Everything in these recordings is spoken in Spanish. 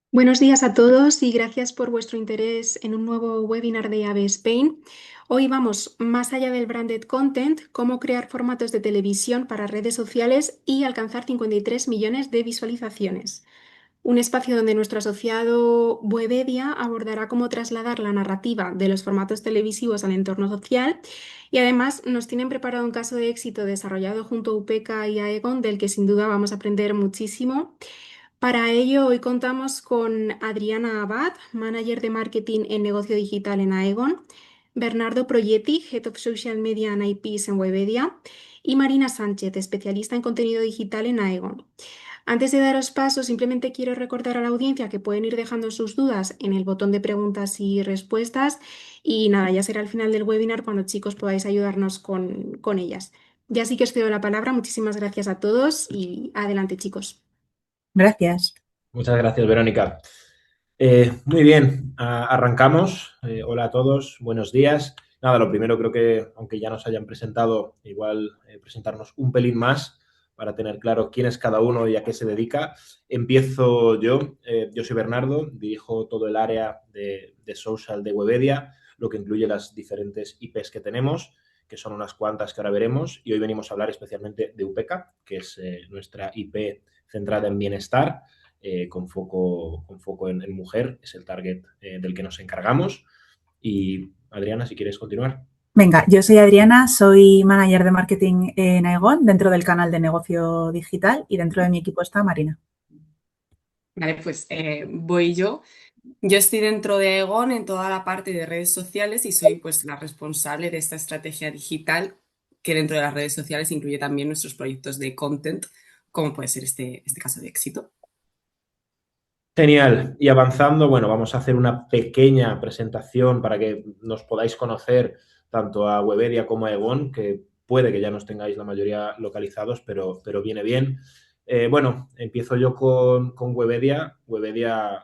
Buenos días a todos y gracias por vuestro interés en un nuevo webinar de AVE Spain. Hoy vamos más allá del branded content, cómo crear formatos de televisión para redes sociales y alcanzar 53 millones de visualizaciones. Un espacio donde nuestro asociado Webedia abordará cómo trasladar la narrativa de los formatos televisivos al entorno social y además nos tienen preparado un caso de éxito desarrollado junto a UPECA y Aegon del que sin duda vamos a aprender muchísimo. Para ello, hoy contamos con Adriana Abad, Manager de Marketing en Negocio Digital en Aegon, Bernardo Proietti, Head of Social Media and IPs en Webedia, y Marina Sánchez, especialista en contenido digital en Aegon. Antes de daros paso, simplemente quiero recordar a la audiencia que pueden ir dejando sus dudas en el botón de preguntas y respuestas y nada, ya será al final del webinar cuando chicos podáis ayudarnos con ellas. Ya sí que os cedo la palabra, muchísimas gracias a todos y adelante chicos. Gracias. Muchas gracias, Verónica. Muy bien, arrancamos. Hola a todos, buenos días. Nada, lo primero creo que, aunque ya nos hayan presentado, igual presentarnos un pelín más para tener claro quién es cada uno y a qué se dedica. Empiezo yo. Yo soy Bernardo, dirijo todo el área de social de Webedia, lo que incluye las diferentes IPs que tenemos, que son unas cuantas que ahora veremos, y hoy venimos a hablar especialmente de UPECA, que es nuestra IP centrada en bienestar, con foco en mujer, es el target del que nos encargamos. Y Adriana, si quieres continuar. Venga, yo soy Adriana, soy manager de marketing en Aegon, dentro del canal de negocio digital, y dentro de mi equipo está Marina. Vale, pues voy yo. Yo estoy dentro de Aegon en toda la parte de redes sociales y soy pues la responsable de esta estrategia digital que dentro de las redes sociales incluye también nuestros proyectos de content, como puede ser este caso de éxito. Genial. Y avanzando, bueno, vamos a hacer una pequeña presentación para que nos podáis conocer tanto a Webedia como a Aegon, que puede que ya nos tengáis la mayoría localizados, pero viene bien. Bueno, empiezo yo con Webedia. Webedia,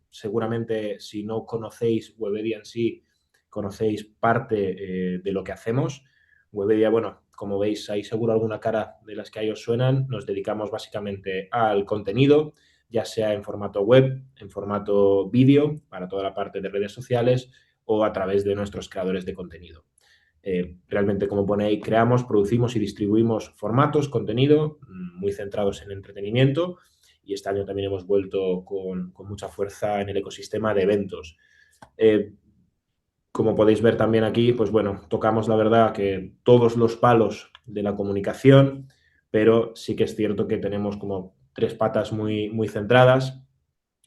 seguramente si no conocéis Webedia en sí, conocéis parte de lo que hacemos. Webedia, bueno, como veis, hay seguro alguna cara de las que a os suenan. Nos dedicamos básicamente al contenido, ya sea en formato web, en formato vídeo, para toda la parte de redes sociales o a través de nuestros creadores de contenido. Realmente, como pone ahí, creamos, producimos y distribuimos formatos, contenido, muy centrados en entretenimiento, y este año también hemos vuelto con mucha fuerza en el ecosistema de eventos. Como podéis ver también aquí, pues bueno, tocamos la verdad que todos los palos de la comunicación, pero sí que es cierto que tenemos como tres patas muy centradas.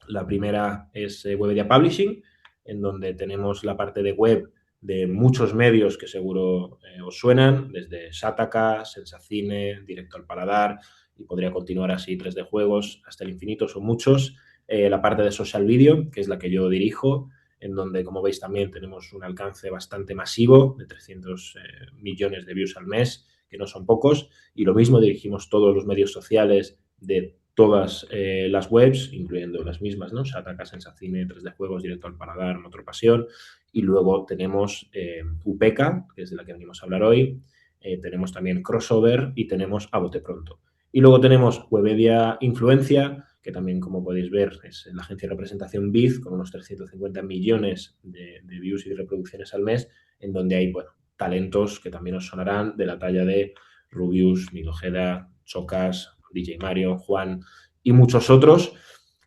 La primera es Webedia Publishing, en donde tenemos la parte de web de muchos medios que seguro os suenan, desde Shataka, Sensacine, Directo al Paladar, y podría continuar así, 3D Juegos, hasta el infinito, son muchos. La parte de Social Video, que es la que yo dirijo, en donde, como veis, también tenemos un alcance bastante masivo de 300 millones de views al mes, que no son pocos, y lo mismo dirigimos todos los medios sociales de todas las webs, incluyendo las mismas, ¿no? Shataka, Sensacine, 3D Juegos, Directo al Paladar, Motor Pasión, y luego tenemos UPECA, que es de la que venimos a hablar hoy, tenemos también Crossover y tenemos A Bote Pronto. Y luego tenemos Webedia Influencia, que también, como podéis ver, es la agencia de representación BIZ, con unos 350 millones de views y de reproducciones al mes, en donde hay, bueno, talentos que también os sonarán de la talla de Rubius, Mil Ojeda, Chocas, DJ Mario, Juan y muchos otros.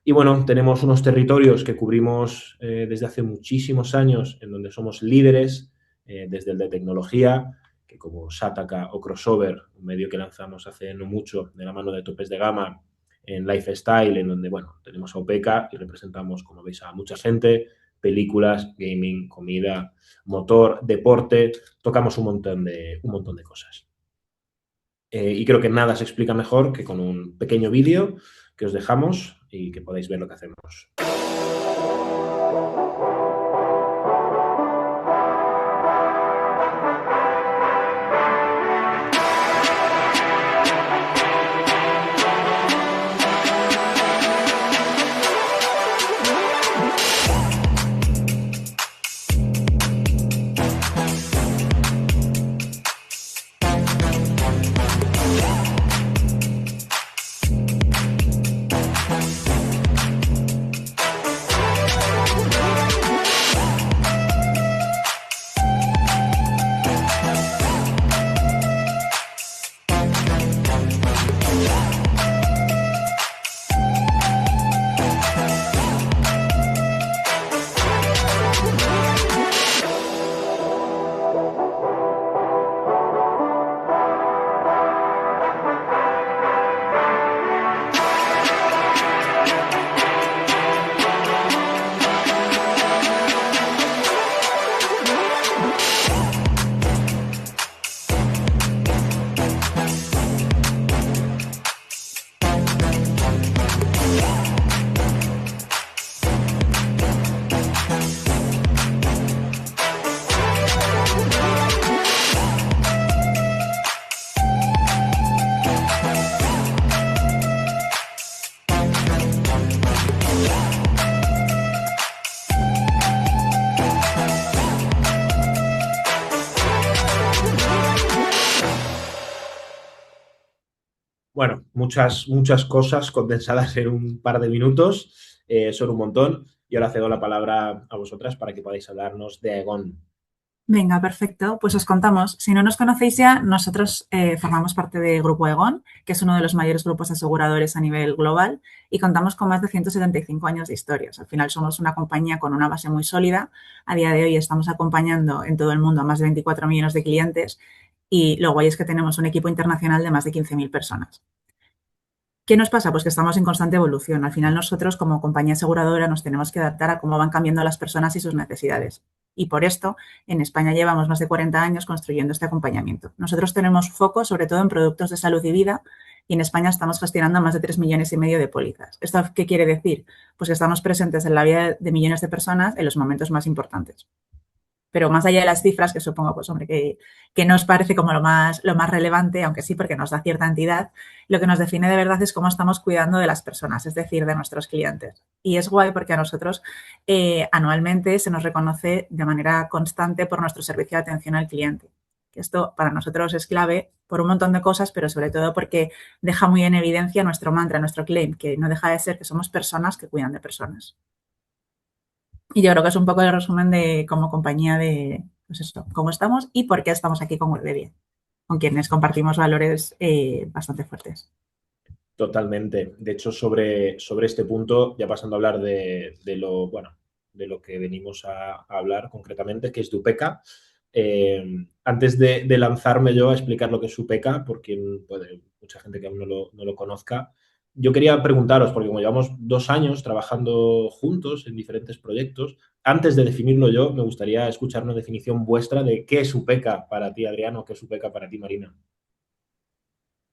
Y bueno, tenemos unos territorios que cubrimos desde hace muchísimos años, en donde somos líderes, desde el de tecnología, que como Shataka o Crossover, un medio que lanzamos hace no mucho de la mano de Topes de Gama, en Lifestyle, en donde, bueno, tenemos a OPECA y representamos, como veis, a mucha gente, películas, gaming, comida, motor, deporte, tocamos un montón de cosas. Y creo que nada se explica mejor que con un pequeño vídeo que os dejamos y que podáis ver lo que hacemos. Bueno, muchas cosas condensadas en un par de minutos, son un montón. Y ahora cedo la palabra a vosotras para que podáis hablarnos de Aegon. Venga, perfecto. Pues os contamos. Si no nos conocéis ya, nosotros formamos parte de Grupo Aegon, que es uno de los mayores grupos aseguradores a nivel global y contamos con más de 175 años de historias. Al final somos una compañía con una base muy sólida. A día de hoy estamos acompañando en todo el mundo a más de 24 millones de clientes y lo guay es que tenemos un equipo internacional de más de 15.000 personas. ¿Qué nos pasa? Pues que estamos en constante evolución. Al final nosotros como compañía aseguradora nos tenemos que adaptar a cómo van cambiando las personas y sus necesidades. Y por esto, en España llevamos más de 40 años construyendo este acompañamiento. Nosotros tenemos foco sobre todo en productos de salud y vida y en España estamos gestionando más de 3,5 millones de pólizas. ¿Esto qué quiere decir? Pues que estamos presentes en la vida de millones de personas en los momentos más importantes. Pero más allá de las cifras, que supongo, pues hombre, que no os parece como lo más relevante, aunque sí, porque nos da cierta entidad, lo que nos define de verdad es cómo estamos cuidando de las personas, es decir, de nuestros clientes. Y es guay porque a nosotros anualmente se nos reconoce de manera constante por nuestro servicio de atención al cliente. Esto para nosotros es clave por un montón de cosas, pero sobre todo porque deja muy en evidencia nuestro mantra, nuestro claim, que no deja de ser que somos personas que cuidan de personas. Y yo creo que es un poco el resumen de como compañía de, pues esto, cómo estamos y por qué estamos aquí con Workdevia, con quienes compartimos valores bastante fuertes. Totalmente. De hecho, sobre este punto, ya pasando a hablar de lo que venimos a hablar concretamente, que es de UPECA. Antes de lanzarme yo a explicar lo que es UPECA, porque mucha gente que aún no lo conozca, yo quería preguntaros, porque como llevamos 2 años trabajando juntos en diferentes proyectos, antes de definirlo yo, me gustaría escuchar una definición vuestra de qué es UPECA para ti, Adriano, qué es UPECA para ti, Marina.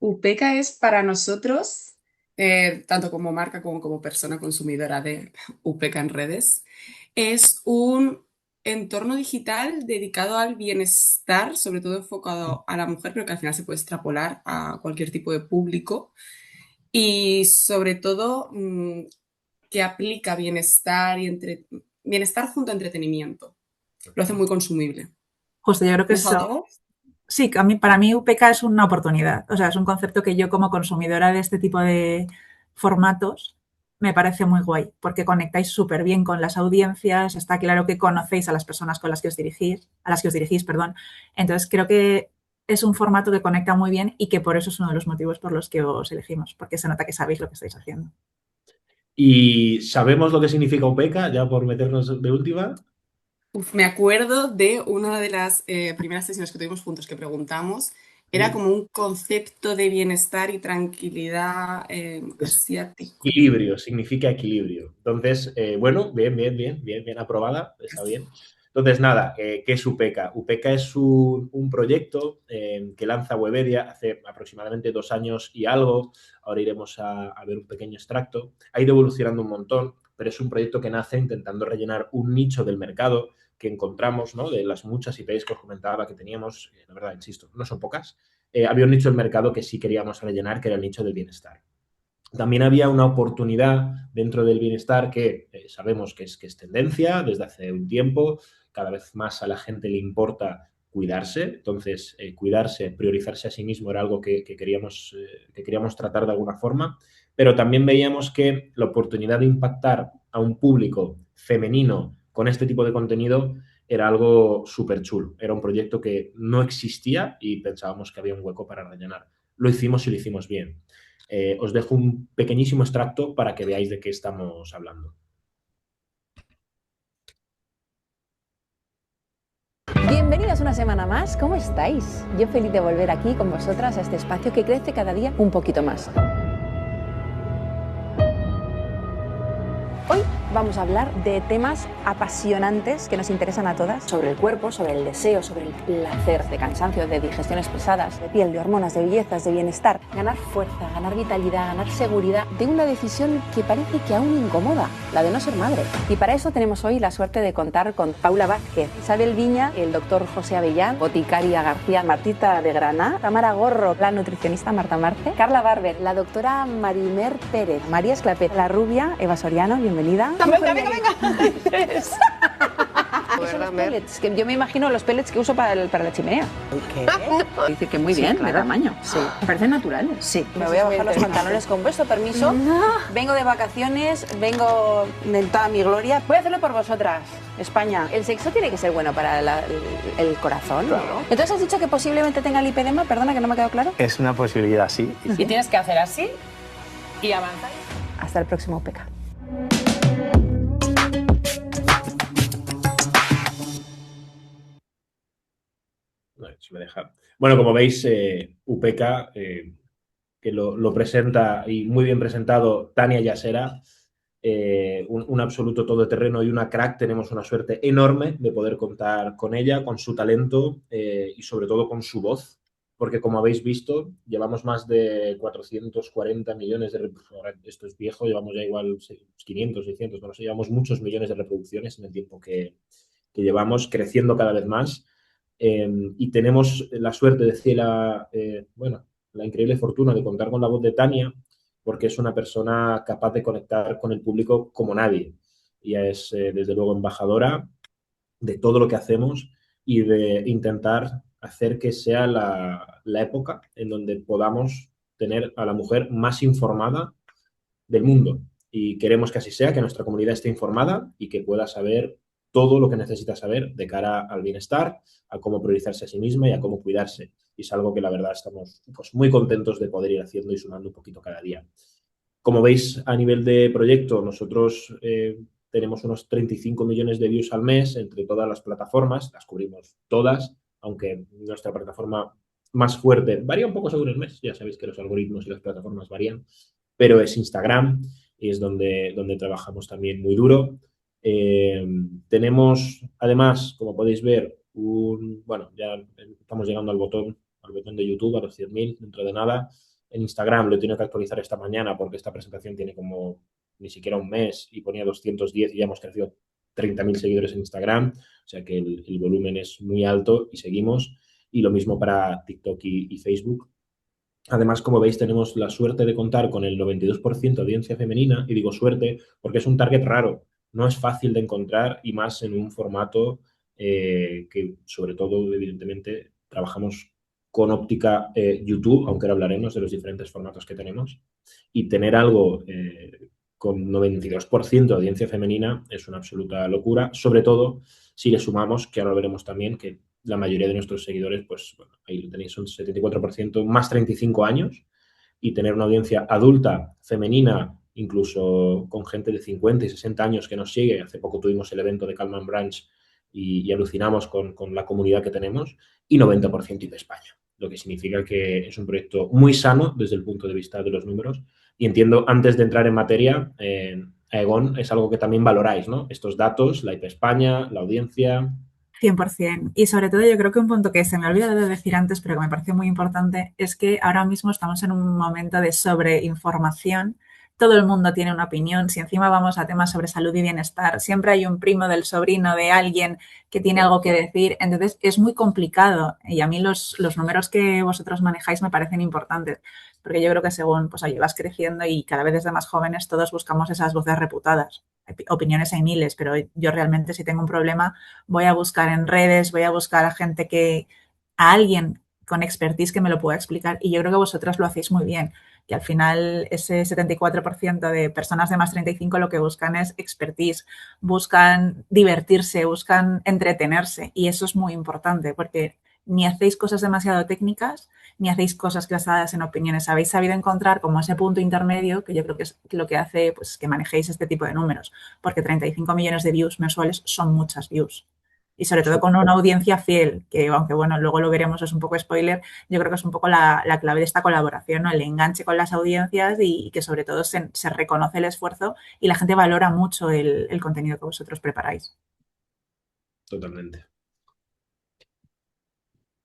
UPECA es para nosotros, tanto como marca como como persona consumidora de UPECA en redes, es un entorno digital dedicado al bienestar, sobre todo enfocado a la mujer, pero que al final se puede extrapolar a cualquier tipo de público y sobre todo que aplica bienestar bienestar junto a entretenimiento. Lo hace muy consumible. Justo, yo creo que eso. Sí, para mí UPECA es una oportunidad. O sea, es un concepto que yo como consumidora de este tipo de formatos me parece muy guay, porque conectáis súper bien con las audiencias, está claro que conocéis a las personas con las que os dirigís, perdón. Entonces creo que es un formato que conecta muy bien y que por eso es uno de los motivos por los que os elegimos, porque se nota que sabéis lo que estáis haciendo. ¿Y sabemos lo que significa UPECA, ya por meternos de última? Me acuerdo de una de las primeras sesiones que tuvimos juntos que preguntamos. Era como un concepto de bienestar y tranquilidad asiático. Equilibrio, significa equilibrio. Entonces, bueno, bien aprobada, está bien. Entonces, nada, ¿qué es UPECA? UPECA es un proyecto que lanza Webedia hace aproximadamente 2 años y algo. Ahora iremos a ver un pequeño extracto. Ha ido evolucionando un montón, pero es un proyecto que nace intentando rellenar un nicho del mercado que encontramos, ¿no? De las muchas IPs que os comentaba que teníamos, la verdad, insisto, no son pocas. Había un nicho del mercado que sí queríamos rellenar, que era el nicho del bienestar. También había una oportunidad dentro del bienestar que sabemos que es tendencia desde hace un tiempo. Cada vez más a la gente le importa cuidarse. Entonces, cuidarse, priorizarse a sí mismo era algo que queríamos tratar de alguna forma. Pero también veíamos que la oportunidad de impactar a un público femenino con este tipo de contenido era algo súper chulo. Era un proyecto que no existía y pensábamos que había un hueco para rellenar. Lo hicimos y lo hicimos bien. Os dejo un pequeñísimo extracto para que veáis de qué estamos hablando. Bienvenidos una semana más, ¿cómo estáis? Yo feliz de volver aquí con vosotras a este espacio que crece cada día un poquito más. Hoy vamos a hablar de temas apasionantes que nos interesan a todas, sobre el cuerpo, sobre el deseo, sobre el placer, de cansancio, de digestiones pesadas, de piel, de hormonas, de bellezas, de bienestar, ganar fuerza, ganar vitalidad, ganar seguridad, de una decisión que parece que aún incomoda, la de no ser madre. Y para eso tenemos hoy la suerte de contar con Paula Vázquez, Isabel Viña, el doctor José Avellán, Boticaria García, Martita de Granada, Tamara Gorro, la nutricionista Marta Marce, Carla Barber, la doctora Marimer Pérez, María Esclapet, la rubia Eva Soriano, bienvenida. Venga. Son los pellets, que yo me imagino los pellets que uso para la chimenea. ¿Qué? Dice que muy bien, de tamaño. Sí. Me parecen naturales. Sí. Me voy a bajar los pantalones con vuestro permiso. Vengo de vacaciones, vengo de toda mi gloria. Voy a hacerlo por vosotras, España. El sexo tiene que ser bueno para el corazón. Claro. Entonces has dicho que posiblemente tenga lipedema, perdona que no me ha quedado claro. Es una posibilidad, sí. Y tienes que hacer así y avanzar. Hasta el próximo PK. Si me deja. Bueno, como veis, UPECA, que lo presenta y muy bien presentado Tania Yasera, un absoluto todoterreno y una crack. Tenemos una suerte enorme de poder contar con ella, con su talento y sobre todo con su voz, porque como habéis visto, llevamos más de 440 millones de reproducciones. Esto es viejo, llevamos ya igual 500, 600, no sé, llevamos muchos millones de reproducciones en el tiempo que llevamos, creciendo cada vez más. Y tenemos la suerte, decía la increíble fortuna de contar con la voz de Tania, porque es una persona capaz de conectar con el público como nadie. Ella es, desde luego, embajadora de todo lo que hacemos y de intentar hacer que sea la época en donde podamos tener a la mujer más informada del mundo. Y queremos que así sea, que nuestra comunidad esté informada y que pueda saber todo lo que necesita saber de cara al bienestar, a cómo priorizarse a sí misma y a cómo cuidarse. Y es algo que la verdad estamos pues, muy contentos de poder ir haciendo y sumando un poquito cada día. Como veis, a nivel de proyecto, nosotros tenemos unos 35 millones de views al mes entre todas las plataformas, las cubrimos todas, aunque nuestra plataforma más fuerte varía un poco según el mes, ya sabéis que los algoritmos y las plataformas varían, pero es Instagram y es donde trabajamos también muy duro. Tenemos, además, como podéis ver, ya estamos llegando al botón de YouTube, a los 100.000 dentro de nada. En Instagram lo he tenido que actualizar esta mañana porque esta presentación tiene como ni siquiera un mes y ponía 210 y ya hemos crecido 30.000 seguidores en Instagram. O sea que el volumen es muy alto y seguimos. Y lo mismo para TikTok y Facebook. Además, como veis, tenemos la suerte de contar con el 92% de audiencia femenina, y digo suerte porque es un target raro, no es fácil de encontrar y más en un formato que, sobre todo, evidentemente, trabajamos con óptica YouTube, aunque ahora hablaremos de los diferentes formatos que tenemos, y tener algo con 92% de audiencia femenina es una absoluta locura, sobre todo si le sumamos, que ahora lo veremos también, que la mayoría de nuestros seguidores, pues bueno, ahí lo tenéis, son 74% más 35 años, y tener una audiencia adulta, femenina, incluso con gente de 50 y 60 años que nos sigue. Hace poco tuvimos el evento de Calman Branch y alucinamos con la comunidad que tenemos, y 90% de España, lo que significa que es un proyecto muy sano desde el punto de vista de los números. Y entiendo, antes de entrar en materia, Aegon, es algo que también valoráis, ¿no? Estos datos, la IP España, la audiencia. 100%. Y sobre todo yo creo que un punto que se me ha olvidado de decir antes, pero que me parece muy importante, es que ahora mismo estamos en un momento de sobreinformación. Todo el mundo tiene una opinión. Si encima vamos a temas sobre salud y bienestar, siempre hay un primo del sobrino de alguien que tiene algo que decir. Entonces es muy complicado. Y a mí los números que vosotros manejáis me parecen importantes, porque yo creo que según pues, vas creciendo y cada vez desde más jóvenes todos buscamos esas voces reputadas. Opiniones hay miles, pero yo realmente si tengo un problema voy a buscar en redes, voy a buscar a alguien con expertise que me lo pueda explicar, y yo creo que vosotras lo hacéis muy bien, que al final ese 74% de personas de más 35 lo que buscan es expertise, buscan divertirse, buscan entretenerse, y eso es muy importante porque ni hacéis cosas demasiado técnicas ni hacéis cosas basadas en opiniones. Habéis sabido encontrar como ese punto intermedio que yo creo que es lo que hace pues, que manejéis este tipo de números, porque 35 millones de views mensuales son muchas views. Y sobre todo con una audiencia fiel, que aunque bueno, luego lo veremos, es un poco spoiler, yo creo que es un poco la clave de esta colaboración, ¿no? El enganche con las audiencias y que sobre todo se reconoce el esfuerzo y la gente valora mucho el contenido que vosotros preparáis. Totalmente.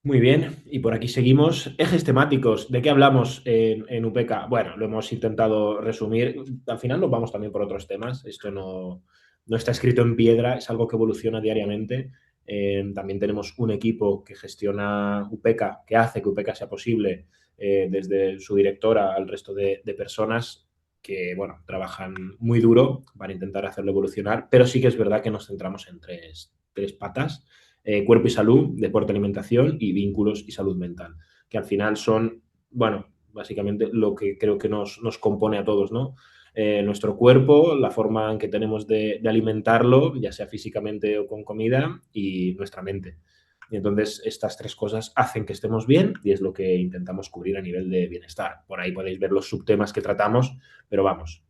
Muy bien, y por aquí seguimos. Ejes temáticos, ¿de qué hablamos en UPECA? Bueno, lo hemos intentado resumir. Al final nos vamos también por otros temas. Esto no está escrito en piedra, es algo que evoluciona diariamente. También tenemos un equipo que gestiona UPECA, que hace que UPECA sea posible, desde su directora al resto de personas que, bueno, trabajan muy duro para intentar hacerlo evolucionar, pero sí que es verdad que nos centramos en tres patas: cuerpo y salud, deporte, alimentación y vínculos y salud mental, que al final son, bueno, básicamente lo que creo que nos compone a todos, ¿no? Nuestro cuerpo, la forma en que tenemos de alimentarlo, ya sea físicamente o con comida, y nuestra mente. Y entonces estas tres cosas hacen que estemos bien y es lo que intentamos cubrir a nivel de bienestar. Por ahí podéis ver los subtemas que tratamos, pero vamos,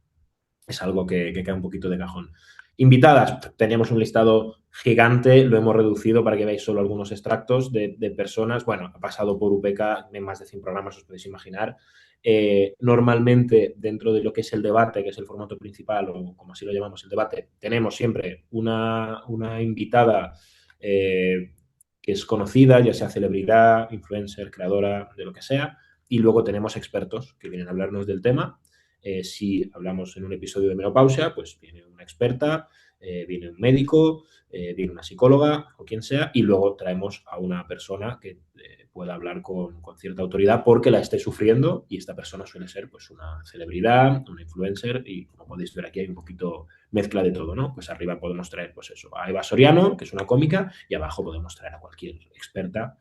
es algo que queda un poquito de cajón. Invitadas, teníamos un listado gigante, lo hemos reducido para que veáis solo algunos extractos de personas. Bueno, ha pasado por UPK en más de 100 programas, os podéis imaginar. Normalmente, dentro de lo que es el debate, que es el formato principal, o como así lo llamamos, el debate, tenemos siempre una invitada que es conocida, ya sea celebridad, influencer, creadora, de lo que sea, y luego tenemos expertos que vienen a hablarnos del tema. Si hablamos en un episodio de menopausia, pues viene una experta, viene un médico, viene una psicóloga o quien sea, y luego traemos a una persona que pueda hablar con cierta autoridad porque la esté sufriendo, y esta persona suele ser pues una celebridad, una influencer, y como podéis ver aquí hay un poquito mezcla de todo, ¿no? Pues arriba podemos traer pues eso, a Eva Soriano, que es una cómica, y abajo podemos traer a cualquier experta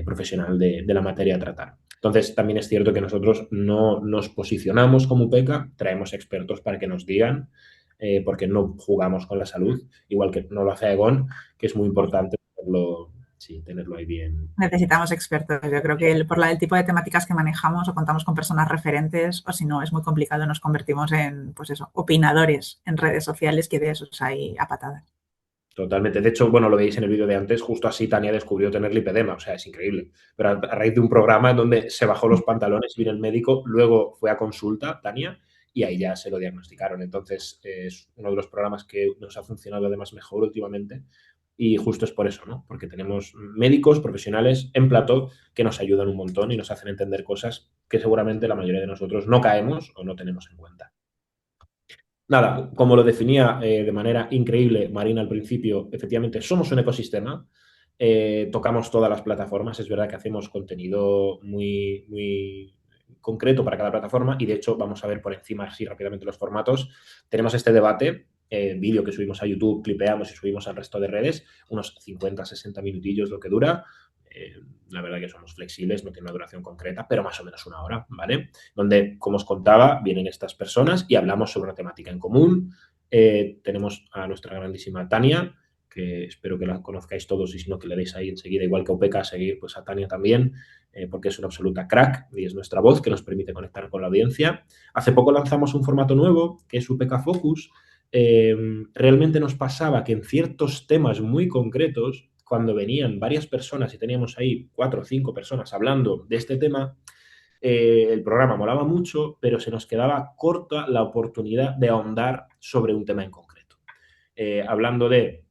profesional de la materia a tratar. Entonces, también es cierto que nosotros no nos posicionamos como UPECA, traemos expertos para que nos digan, porque no jugamos con la salud, igual que no lo hace Aegon, que es muy importante tenerlo ahí bien. Necesitamos expertos. Yo creo que por el tipo de temáticas que manejamos, o contamos con personas referentes, o si no, es muy complicado, nos convertimos en, pues eso, opinadores en redes sociales, que de esos hay a patadas. Totalmente. De hecho, bueno, lo veis en el vídeo de antes, justo así Tania descubrió tener lipedema, o sea, es increíble. Pero a raíz de un programa en donde se bajó los pantalones y vino el médico, luego fue a consulta, Tania, y ahí ya se lo diagnosticaron. Entonces, es uno de los programas que nos ha funcionado además mejor últimamente, y justo es por eso, ¿no? Porque tenemos médicos profesionales en plató que nos ayudan un montón y nos hacen entender cosas que seguramente la mayoría de nosotros no caemos o no tenemos en cuenta. Nada, como lo definía de manera increíble Marina al principio, efectivamente somos un ecosistema, tocamos todas las plataformas, es verdad que hacemos contenido muy, muy concreto para cada plataforma, y de hecho vamos a ver por encima así rápidamente los formatos. Tenemos este debate, vídeo que subimos a YouTube, clipeamos y subimos al resto de redes, unos 50-60 minutillos lo que dura. La verdad que somos flexibles, no tiene una duración concreta, pero más o menos una hora, ¿vale? Donde, como os contaba, vienen estas personas y hablamos sobre una temática en común. Tenemos a nuestra grandísima Tania, que espero que la conozcáis todos, y si no, que le deis ahí enseguida, igual que a UPECA, a seguir pues a Tania también, porque es una absoluta crack y es nuestra voz que nos permite conectar con la audiencia. Hace poco lanzamos un formato nuevo, que es UPECA Focus. Realmente nos pasaba que en ciertos temas muy concretos, cuando venían varias personas y teníamos ahí 4 o 5 personas hablando de este tema, el programa molaba mucho, pero se nos quedaba corta la oportunidad de ahondar sobre un tema en concreto. Hablando de,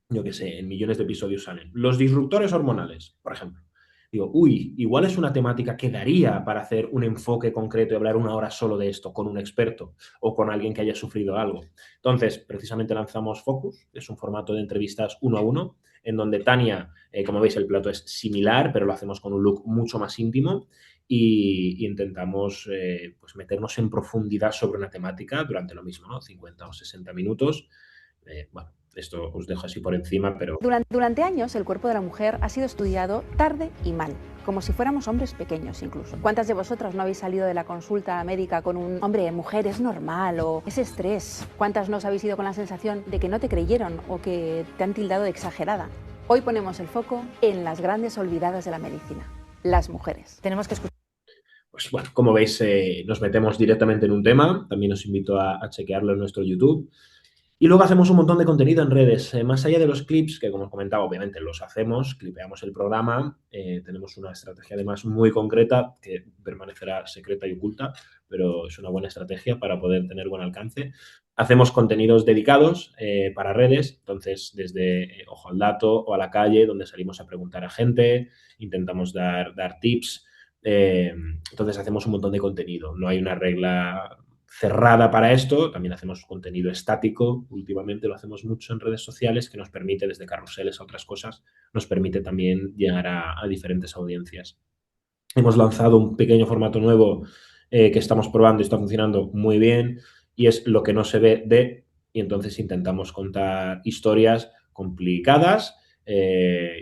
yo qué sé, en millones de episodios salen los disruptores hormonales, por ejemplo. Digo, igual es una temática que daría para hacer un enfoque concreto y hablar una hora solo de esto con un experto o con alguien que haya sufrido algo. Entonces, precisamente lanzamos Focus, es un formato de entrevistas 1 a 1, en donde Tania, como veis, el plato es similar, pero lo hacemos con un look mucho más íntimo, y intentamos pues meternos en profundidad sobre una temática durante lo mismo, ¿no? 50 o 60 minutos. Bueno, esto os dejo así por encima, pero... Durante años el cuerpo de la mujer ha sido estudiado tarde y mal, como si fuéramos hombres pequeños incluso. ¿Cuántas de vosotras no habéis salido de la consulta médica con un hombre, mujer, es normal o es estrés? ¿Cuántas no os habéis ido con la sensación de que no te creyeron o que te han tildado de exagerada? Hoy ponemos el foco en las grandes olvidadas de la medicina, las mujeres. Tenemos que escuchar. Pues bueno, como veis, nos metemos directamente en un tema. También os invito a chequearlo en nuestro YouTube. Y luego hacemos un montón de contenido en redes, más allá de los clips, que como os comentaba, obviamente los hacemos, clipeamos el programa, tenemos una estrategia además muy concreta que permanecerá secreta y oculta, pero es una buena estrategia para poder tener buen alcance. Hacemos contenidos dedicados para redes, entonces desde Ojo al Dato o A la Calle, donde salimos a preguntar a gente, intentamos dar tips, entonces hacemos un montón de contenido, no hay una regla cerrada para esto. También hacemos contenido estático, últimamente lo hacemos mucho en redes sociales, que nos permite, desde carruseles a otras cosas, nos permite también llegar a diferentes audiencias. Hemos lanzado un pequeño formato nuevo que estamos probando y está funcionando muy bien, y es lo que no se ve de, y entonces intentamos contar historias complicadas,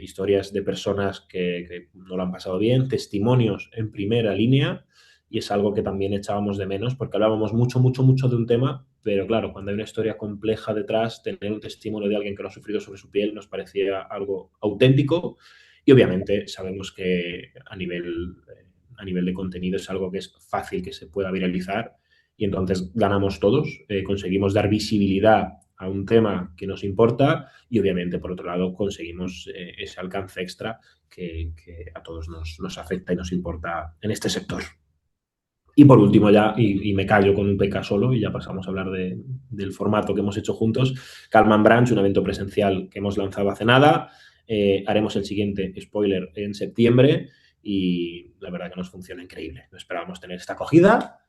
historias de personas que no lo han pasado bien, testimonios en primera línea, y es algo que también echábamos de menos porque hablábamos mucho de un tema, pero claro, cuando hay una historia compleja detrás, tener un testimonio de alguien que lo ha sufrido sobre su piel nos parecía algo auténtico, y obviamente sabemos que a nivel de contenido es algo que es fácil que se pueda viralizar, y entonces ganamos todos, conseguimos dar visibilidad a un tema que nos importa, y obviamente por otro lado conseguimos ese alcance extra que a todos nos afecta y nos importa en este sector. Y por último ya, y me callo con un PK solo y ya pasamos a hablar del formato que hemos hecho juntos, Calman Branch, un evento presencial que hemos lanzado hace nada. Haremos el siguiente, spoiler, en septiembre, y la verdad que nos funciona increíble. No esperábamos tener esta acogida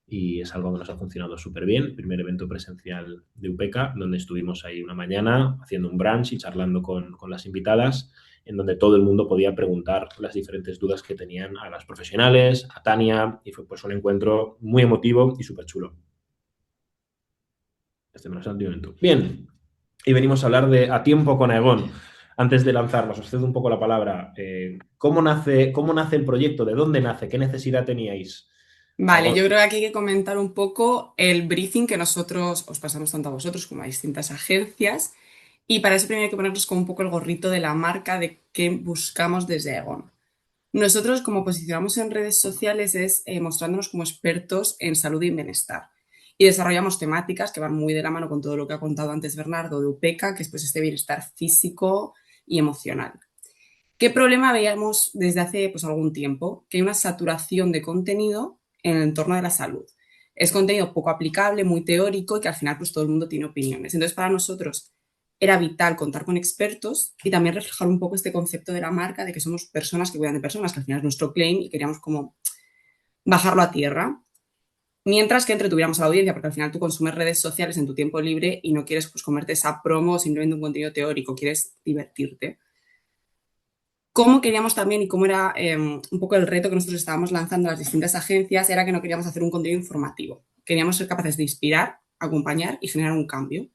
y es algo que nos ha funcionado súper bien. El primer evento presencial de UPECA, donde estuvimos ahí una mañana haciendo un brunch y charlando con las invitadas, en donde todo el mundo podía preguntar las diferentes dudas que tenían a las profesionales, a Tania, y fue pues un encuentro muy emotivo y súper chulo. Bien, y venimos a hablar de A Tiempo con Aegon. Antes de lanzarnos, os cedo un poco la palabra. ¿Cómo nace el proyecto? ¿De dónde nace? ¿Qué necesidad teníais? Vale, yo creo que aquí hay que comentar un poco el briefing que nosotros os pasamos tanto a vosotros como a distintas agencias, y para eso primero hay que ponernos como un poco el gorrito de la marca de qué buscamos desde Aegon. Nosotros, como posicionamos en redes sociales, es mostrándonos como expertos en salud y bienestar, y desarrollamos temáticas que van muy de la mano con todo lo que ha contado antes Bernardo de UPECA, que es pues este bienestar físico y emocional. ¿Qué problema veíamos desde hace pues, algún tiempo? Que hay una saturación de contenido en el entorno de la salud. Es contenido poco aplicable, muy teórico, y que al final pues, todo el mundo tiene opiniones. Entonces, para nosotros era vital contar con expertos y también reflejar un poco este concepto de la marca, de que somos personas que cuidan de personas, que al final es nuestro claim, y queríamos como bajarlo a tierra. Mientras que entretuviéramos a la audiencia, porque al final tú consumes redes sociales en tu tiempo libre y no quieres pues, comerte esa promo o simplemente un contenido teórico, quieres divertirte. Cómo queríamos también, y cómo era un poco el reto que nosotros estábamos lanzando a las distintas agencias, era que no queríamos hacer un contenido informativo. Queríamos ser capaces de inspirar, acompañar y generar un cambio.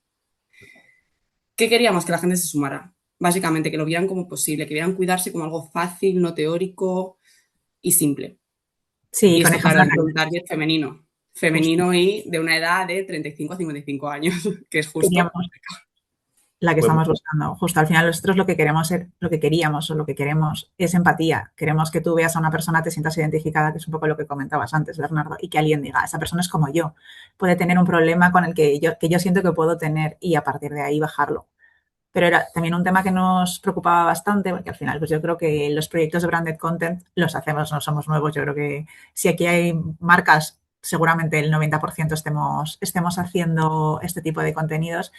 ¿Qué queríamos? Que la gente se sumara. Básicamente, que lo vieran como posible, que vieran cuidarse como algo fácil, no teórico y simple. Sí, Y con esto para ejemplos un target femenino. Femenino y de una edad de 35 a 55 años, que es justo teníamos la que estamos buscando. Justo al final nosotros lo que queremos o lo que queremos es empatía. Queremos que tú veas a una persona, te sientas identificada, que es un poco lo que comentabas antes, Bernardo, y que alguien diga, esa persona es como yo, puede tener un problema con el que yo siento que puedo tener, y a partir de ahí bajarlo. Pero era también un tema que nos preocupaba bastante, porque al final pues yo creo que los proyectos de branded content los hacemos, no somos nuevos. Yo creo que si aquí hay marcas, seguramente el 90% estemos haciendo este tipo de contenidos.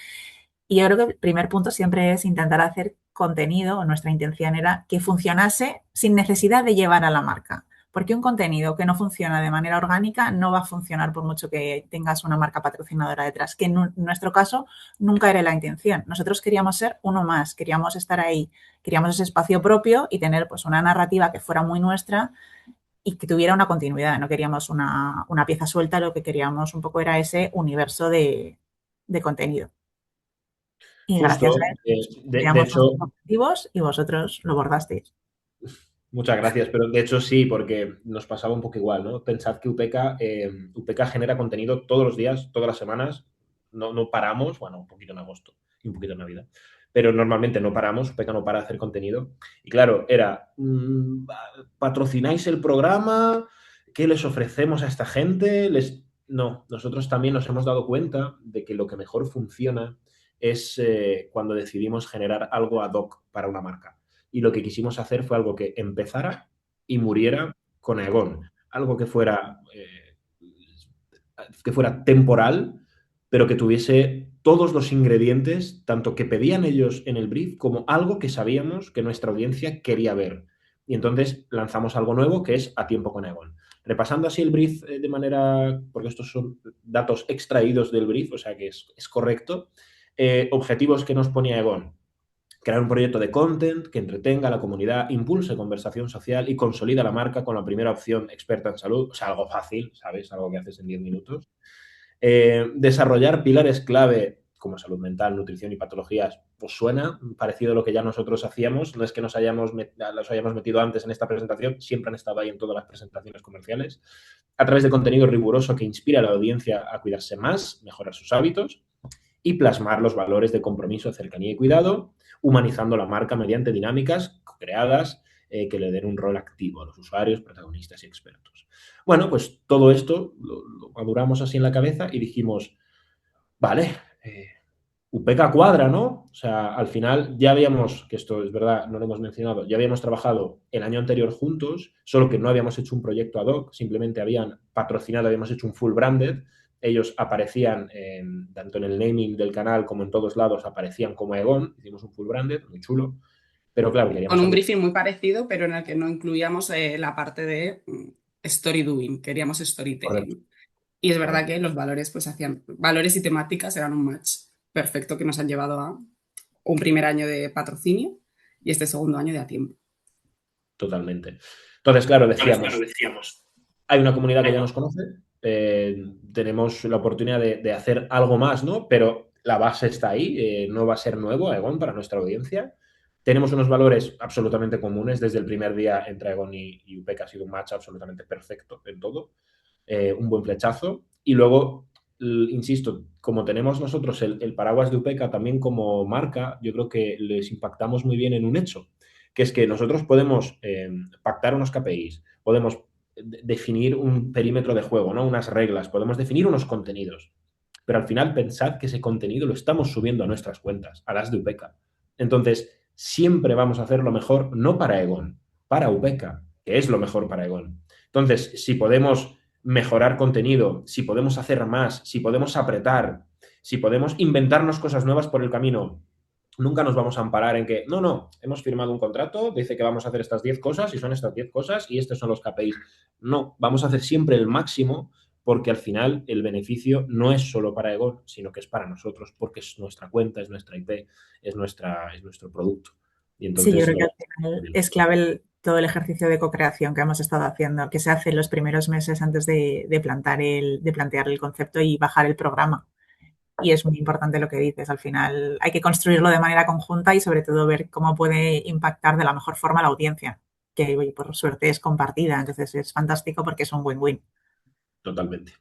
Y yo creo que el primer punto siempre es intentar hacer contenido, o nuestra intención era que funcionase sin necesidad de llevar a la marca. Porque un contenido que no funciona de manera orgánica no va a funcionar por mucho que tengas una marca patrocinadora detrás, que en nuestro caso nunca era la intención. Nosotros queríamos ser uno más, queríamos estar ahí, queríamos ese espacio propio y tener pues una narrativa que fuera muy nuestra y que tuviera una continuidad. No queríamos una pieza suelta, lo que queríamos un poco era ese universo de contenido. Y Justo, gracias a eso de creamos hecho, nuestros objetivos y vosotros lo bordasteis. muchas gracias, pero de hecho sí, porque nos pasaba un poco igual, ¿no? Pensad que UPECA genera contenido todos los días, todas las semanas, no paramos, bueno, un poquito en agosto y un poquito en Navidad, pero normalmente no paramos, UPECA no para de hacer contenido. Y claro, era, ¿patrocináis el programa? ¿Qué les ofrecemos a esta gente? No, nosotros también nos hemos dado cuenta de que lo que mejor funciona es cuando decidimos generar algo ad hoc para una marca. Y lo que quisimos hacer fue algo que empezara y muriera con Aegon. Algo que fuera temporal, pero que tuviese todos los ingredientes, tanto que pedían ellos en el brief, como algo que sabíamos que nuestra audiencia quería ver. Y entonces lanzamos algo nuevo que es A Tiempo con Aegon. Repasando así el brief de manera, porque estos son datos extraídos del brief, o sea que es correcto. Objetivos que nos ponía Aegon: crear un proyecto de content que entretenga a la comunidad, impulse conversación social y consolida la marca con la primera opción experta en salud. O sea, algo fácil, ¿sabes? Algo que haces en 10 minutos. Desarrollar pilares clave como salud mental, nutrición y patologías os suena parecido a lo que ya nosotros hacíamos. No es que los hayamos metido antes en esta presentación, siempre han estado ahí en todas las presentaciones comerciales, a través de contenido riguroso que inspira a la audiencia a cuidarse más, mejorar sus hábitos y plasmar los valores de compromiso, cercanía y cuidado, humanizando la marca mediante dinámicas creadas que le den un rol activo a los usuarios, protagonistas y expertos. Bueno, pues todo esto lo maduramos así en la cabeza y dijimos, vale, UPECA cuadra, ¿no? O sea, al final ya habíamos, que esto es verdad, no lo hemos mencionado, ya habíamos trabajado el año anterior juntos, solo que no habíamos hecho un proyecto ad hoc, simplemente habían patrocinado, habíamos hecho un full branded. Ellos aparecían tanto en el naming del canal como en todos lados, aparecían como Aegon. Hicimos un full branded, muy chulo. Pero claro, queríamos Con un briefing muy parecido, pero en el que no incluíamos la parte de story doing, queríamos storytelling. Correcto. Y es verdad que los valores, pues hacían valores y temáticas eran un match perfecto que nos han llevado a un primer año de patrocinio y este segundo año de a tiempo. Totalmente. Entonces, claro, decíamos, hay una comunidad que ya nos conoce, tenemos la oportunidad de hacer algo más, ¿no? Pero la base está ahí, no va a ser nuevo Aegon para nuestra audiencia. Tenemos unos valores absolutamente comunes. Desde el primer día entre Aegon y UPEC ha sido un match absolutamente perfecto en todo. Un buen flechazo. Y luego, insisto, como tenemos nosotros el paraguas de UPECA también como marca, yo creo que les impactamos muy bien en un hecho, que es que nosotros podemos pactar unos KPIs, podemos definir un perímetro de juego, ¿no? Unas reglas, podemos definir unos contenidos, pero al final pensad que ese contenido lo estamos subiendo a nuestras cuentas, a las de UPECA. Entonces, siempre vamos a hacer lo mejor, no para Aegon, para UPECA, que es lo mejor para Aegon. Entonces, si podemos mejorar contenido, si podemos hacer más, si podemos apretar, si podemos inventarnos cosas nuevas por el camino, nunca nos vamos a amparar en que, no, hemos firmado un contrato, dice que vamos a hacer estas 10 cosas y son estas 10 cosas y estos son los KPIs. No, vamos a hacer siempre el máximo porque al final el beneficio no es solo para Aegon, sino que es para nosotros porque es nuestra cuenta, es nuestra IP, es nuestro producto. Y entonces, sí, yo creo que al final es clave todo el ejercicio de co-creación que hemos estado haciendo, que se hace en los primeros meses antes de plantear el concepto y bajar el programa. Y es muy importante lo que dices. Al final hay que construirlo de manera conjunta y sobre todo ver cómo puede impactar de la mejor forma a la audiencia, que por suerte es compartida. Entonces es fantástico porque es un win-win. Totalmente.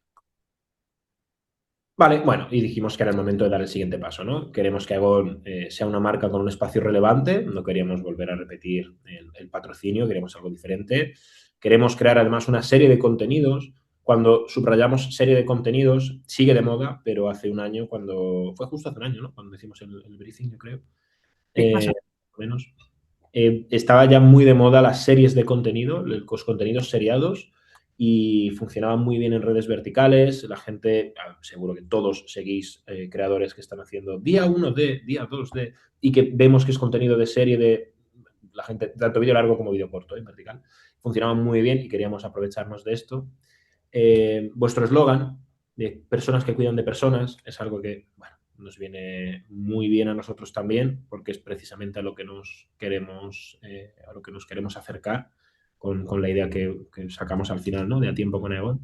Vale, bueno, y dijimos que era el momento de dar el siguiente paso, ¿no? Queremos que Aegon sea una marca con un espacio relevante, no queríamos volver a repetir el patrocinio, queremos algo diferente. Queremos crear además una serie de contenidos. Cuando subrayamos serie de contenidos, sigue de moda, pero hace un año, fue justo hace un año, ¿no? Cuando hicimos el briefing, yo creo. Más o menos. Estaba ya muy de moda las series de contenido, los contenidos seriados, y funcionaban muy bien en redes verticales. La gente, seguro que todos seguís creadores que están haciendo día 1 de, día 2 de, y que vemos que es contenido de serie de la gente, tanto vídeo largo como vídeo corto, en vertical. Funcionaban muy bien y queríamos aprovecharnos de esto. Vuestro eslogan de personas que cuidan de personas es algo que, bueno, nos viene muy bien a nosotros también, porque es precisamente a lo que nos queremos acercar con la idea que sacamos al final, ¿no? De A Tiempo con Aegon.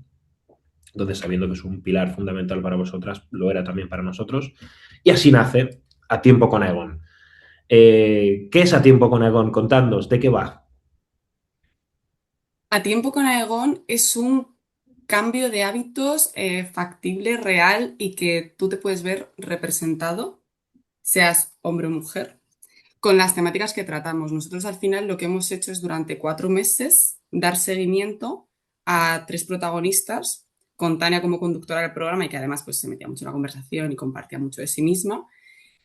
Entonces, sabiendo que es un pilar fundamental para vosotras, lo era también para nosotros. Y así nace A Tiempo con Aegon. ¿Qué es A Tiempo con Aegon? Contadnos, ¿de qué va? A Tiempo con Aegon es un cambio de hábitos factible, real y que tú te puedes ver representado, seas hombre o mujer, con las temáticas que tratamos. Nosotros al final lo que hemos hecho es durante 4 meses dar seguimiento a 3 protagonistas, con Tania como conductora del programa y que además pues, se metía mucho en la conversación y compartía mucho de sí misma,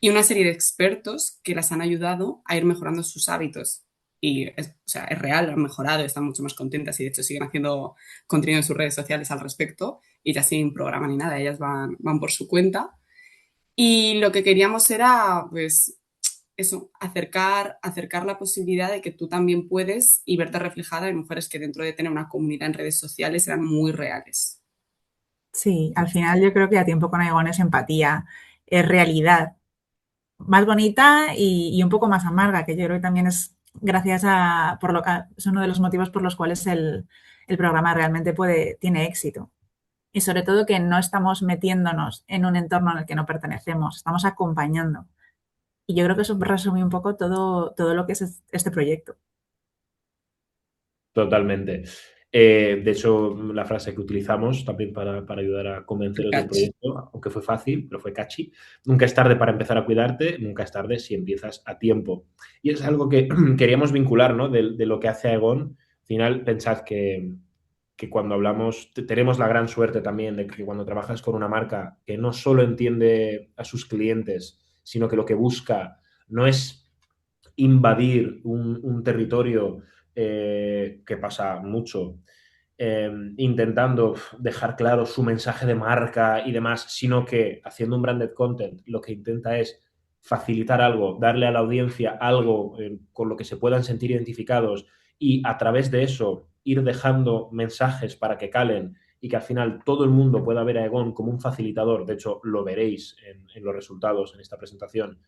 y una serie de expertos que las han ayudado a ir mejorando sus hábitos. Y es real, han mejorado, están mucho más contentas y de hecho siguen haciendo contenido en sus redes sociales al respecto y ya sin programa ni nada, ellas van por su cuenta. Y lo que queríamos era, pues, eso, acercar la posibilidad de que tú también puedes y verte reflejada en mujeres que dentro de tener una comunidad en redes sociales eran muy reales. Sí, al final yo creo que A Tiempo con Aegon es empatía, es realidad. Más bonita y un poco más amarga, que yo creo que también es gracias es uno de los motivos por los cuales el programa realmente tiene éxito. Y sobre todo que no estamos metiéndonos en un entorno en el que no pertenecemos, estamos acompañando. Y yo creo que eso resume un poco todo lo que es este proyecto. Totalmente. De hecho, la frase que utilizamos también para ayudar a convenceros del Catch. proyecto, aunque fue fácil, pero fue catchy, nunca es tarde para empezar a cuidarte, nunca es tarde si empiezas a tiempo. Y es algo que queríamos vincular, ¿no? De lo que hace Aegon. Al final, pensad que cuando hablamos, tenemos la gran suerte también de que cuando trabajas con una marca que no solo entiende a sus clientes, sino que lo que busca no es invadir un territorio que pasa mucho, intentando dejar claro su mensaje de marca y demás, sino que haciendo un branded content lo que intenta es facilitar algo, darle a la audiencia algo con lo que se puedan sentir identificados y a través de eso ir dejando mensajes para que calen y que al final todo el mundo pueda ver a Aegon como un facilitador. De hecho, lo veréis en los resultados en esta presentación.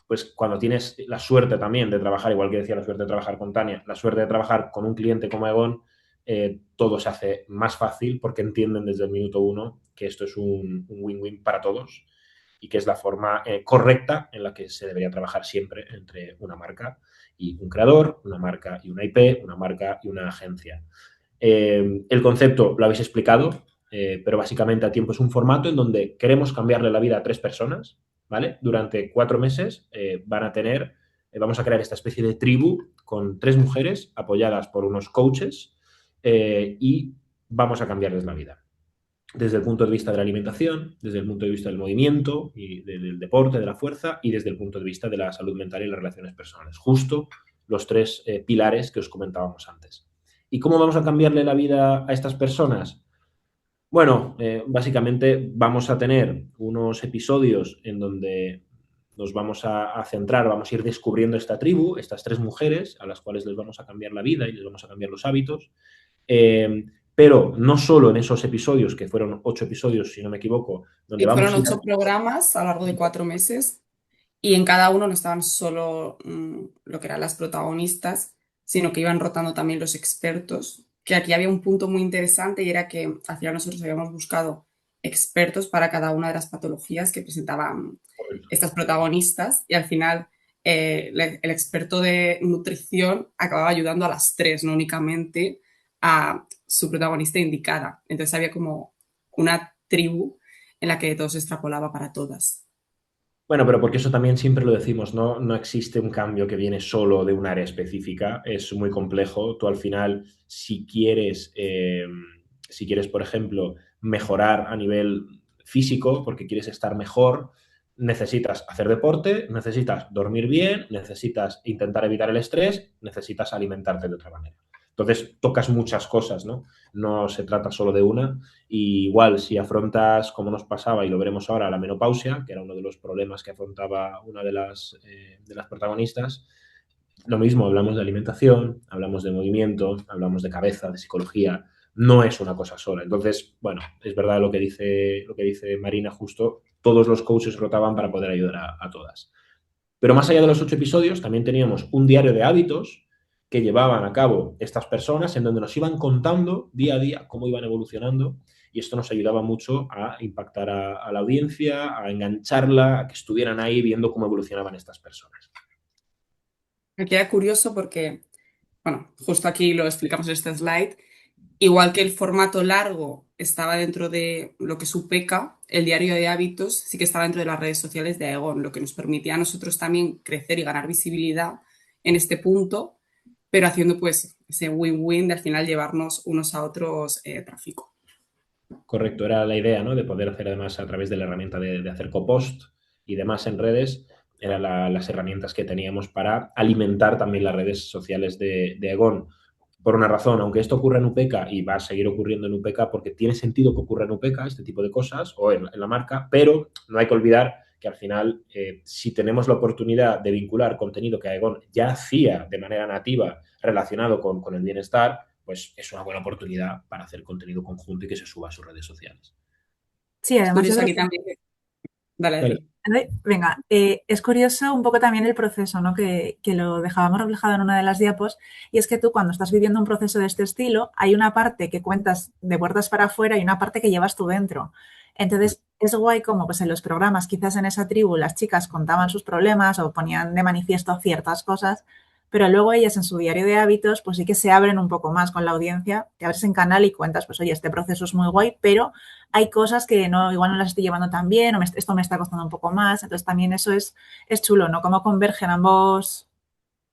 Pues cuando tienes la suerte también de trabajar, igual que decía la suerte de trabajar con Tania, la suerte de trabajar con un cliente como Aegon, todo se hace más fácil porque entienden desde el minuto uno que esto es un win-win para todos y que es la forma correcta en la que se debería trabajar siempre entre una marca y un creador, una marca y una IP, una marca y una agencia. El concepto lo habéis explicado, pero básicamente A Tiempo es un formato en donde queremos cambiarle la vida a 3 personas, ¿vale? Durante 4 meses van a tener, vamos a crear esta especie de tribu con 3 mujeres apoyadas por unos coaches y vamos a cambiarles la vida. Desde el punto de vista de la alimentación, desde el punto de vista del movimiento y del deporte, de la fuerza y desde el punto de vista de la salud mental y las relaciones personales. Justo los 3 pilares que os comentábamos antes. ¿Y cómo vamos a cambiarle la vida a estas personas? Bueno, básicamente vamos a tener unos episodios en donde nos vamos a centrar, vamos a ir descubriendo esta tribu, estas 3 mujeres a las cuales les vamos a cambiar la vida y les vamos a cambiar los hábitos. Pero no solo en esos episodios, que fueron 8 episodios, si no me equivoco, donde Y vamos fueron a ir 8 programas a lo largo de 4 meses y en cada uno no estaban solo lo que eran las protagonistas, sino que iban rotando también los expertos, que aquí había un punto muy interesante y era que al final nosotros habíamos buscado expertos para cada una de las patologías que presentaban estas protagonistas y al final el experto de nutrición acababa ayudando a las 3, no únicamente a su protagonista indicada. Entonces había como una tribu en la que todo se extrapolaba para todas. Bueno, pero porque eso también siempre lo decimos, ¿no? No existe un cambio que viene solo de un área específica, es muy complejo. Tú al final, si quieres, por ejemplo, mejorar a nivel físico, porque quieres estar mejor, necesitas hacer deporte, necesitas dormir bien, necesitas intentar evitar el estrés, necesitas alimentarte de otra manera. Entonces, tocas muchas cosas, ¿no? No se trata solo de una. Y igual, si afrontas, como nos pasaba, y lo veremos ahora, la menopausia, que era uno de los problemas que afrontaba una de las protagonistas, lo mismo, hablamos de alimentación, hablamos de movimiento, hablamos de cabeza, de psicología, no es una cosa sola. Entonces, bueno, es verdad lo que dice Marina justo, todos los coaches rotaban para poder ayudar a todas. Pero más allá de los 8 episodios, también teníamos un diario de hábitos que llevaban a cabo estas personas en donde nos iban contando día a día cómo iban evolucionando y esto nos ayudaba mucho a impactar a la audiencia, a engancharla, a que estuvieran ahí viendo cómo evolucionaban estas personas. Me queda curioso porque, bueno, justo aquí lo explicamos en este slide, igual que el formato largo estaba dentro de lo que es UPECA, el diario de hábitos sí que estaba dentro de las redes sociales de Aegon, lo que nos permitía a nosotros también crecer y ganar visibilidad en este punto, pero haciendo pues ese win-win de al final llevarnos unos a otros tráfico. Correcto, era la idea, ¿no? De poder hacer además a través de la herramienta de hacer copost y demás en redes, eran las herramientas que teníamos para alimentar también las redes sociales de Aegon. Por una razón, aunque esto ocurra en UPECA y va a seguir ocurriendo en UPECA porque tiene sentido que ocurra en UPECA este tipo de cosas o en la marca, pero no hay que olvidar que al final, si tenemos la oportunidad de vincular contenido que Aegon ya hacía de manera nativa relacionado con el bienestar, pues es una buena oportunidad para hacer contenido conjunto y que se suba a sus redes sociales. Sí, Es además yo curioso creo aquí también. Dale, Dale. Adri. Venga, es curioso un poco también el proceso, ¿no? Que lo dejábamos reflejado en una de las diapos, y es que tú cuando estás viviendo un proceso de este estilo, hay una parte que cuentas de puertas para afuera y una parte que llevas tú dentro. Entonces, es guay como pues en los programas, quizás en esa tribu las chicas contaban sus problemas o ponían de manifiesto ciertas cosas, pero luego ellas en su diario de hábitos pues sí que se abren un poco más con la audiencia, te abres en canal y cuentas, pues oye, este proceso es muy guay, pero hay cosas que no, igual no las estoy llevando tan bien o esto me está costando un poco más, entonces también eso es chulo, ¿no? Cómo convergen ambos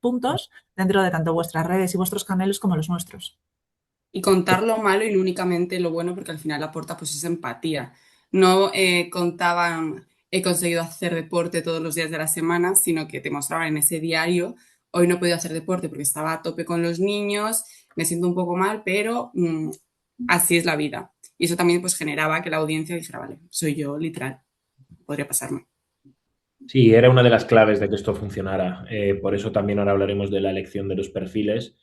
puntos dentro de tanto vuestras redes y vuestros canales como los nuestros. Y contar lo malo y no únicamente lo bueno, porque al final aporta pues esa empatía. No contaban, he conseguido hacer deporte todos los días de la semana, sino que te mostraban en ese diario, hoy no he podido hacer deporte porque estaba a tope con los niños, me siento un poco mal, pero así es la vida. Y eso también pues generaba que la audiencia dijera, vale, soy yo, literal, podría pasarme. Sí, era una de las claves de que esto funcionara. Por eso también ahora hablaremos de la elección de los perfiles,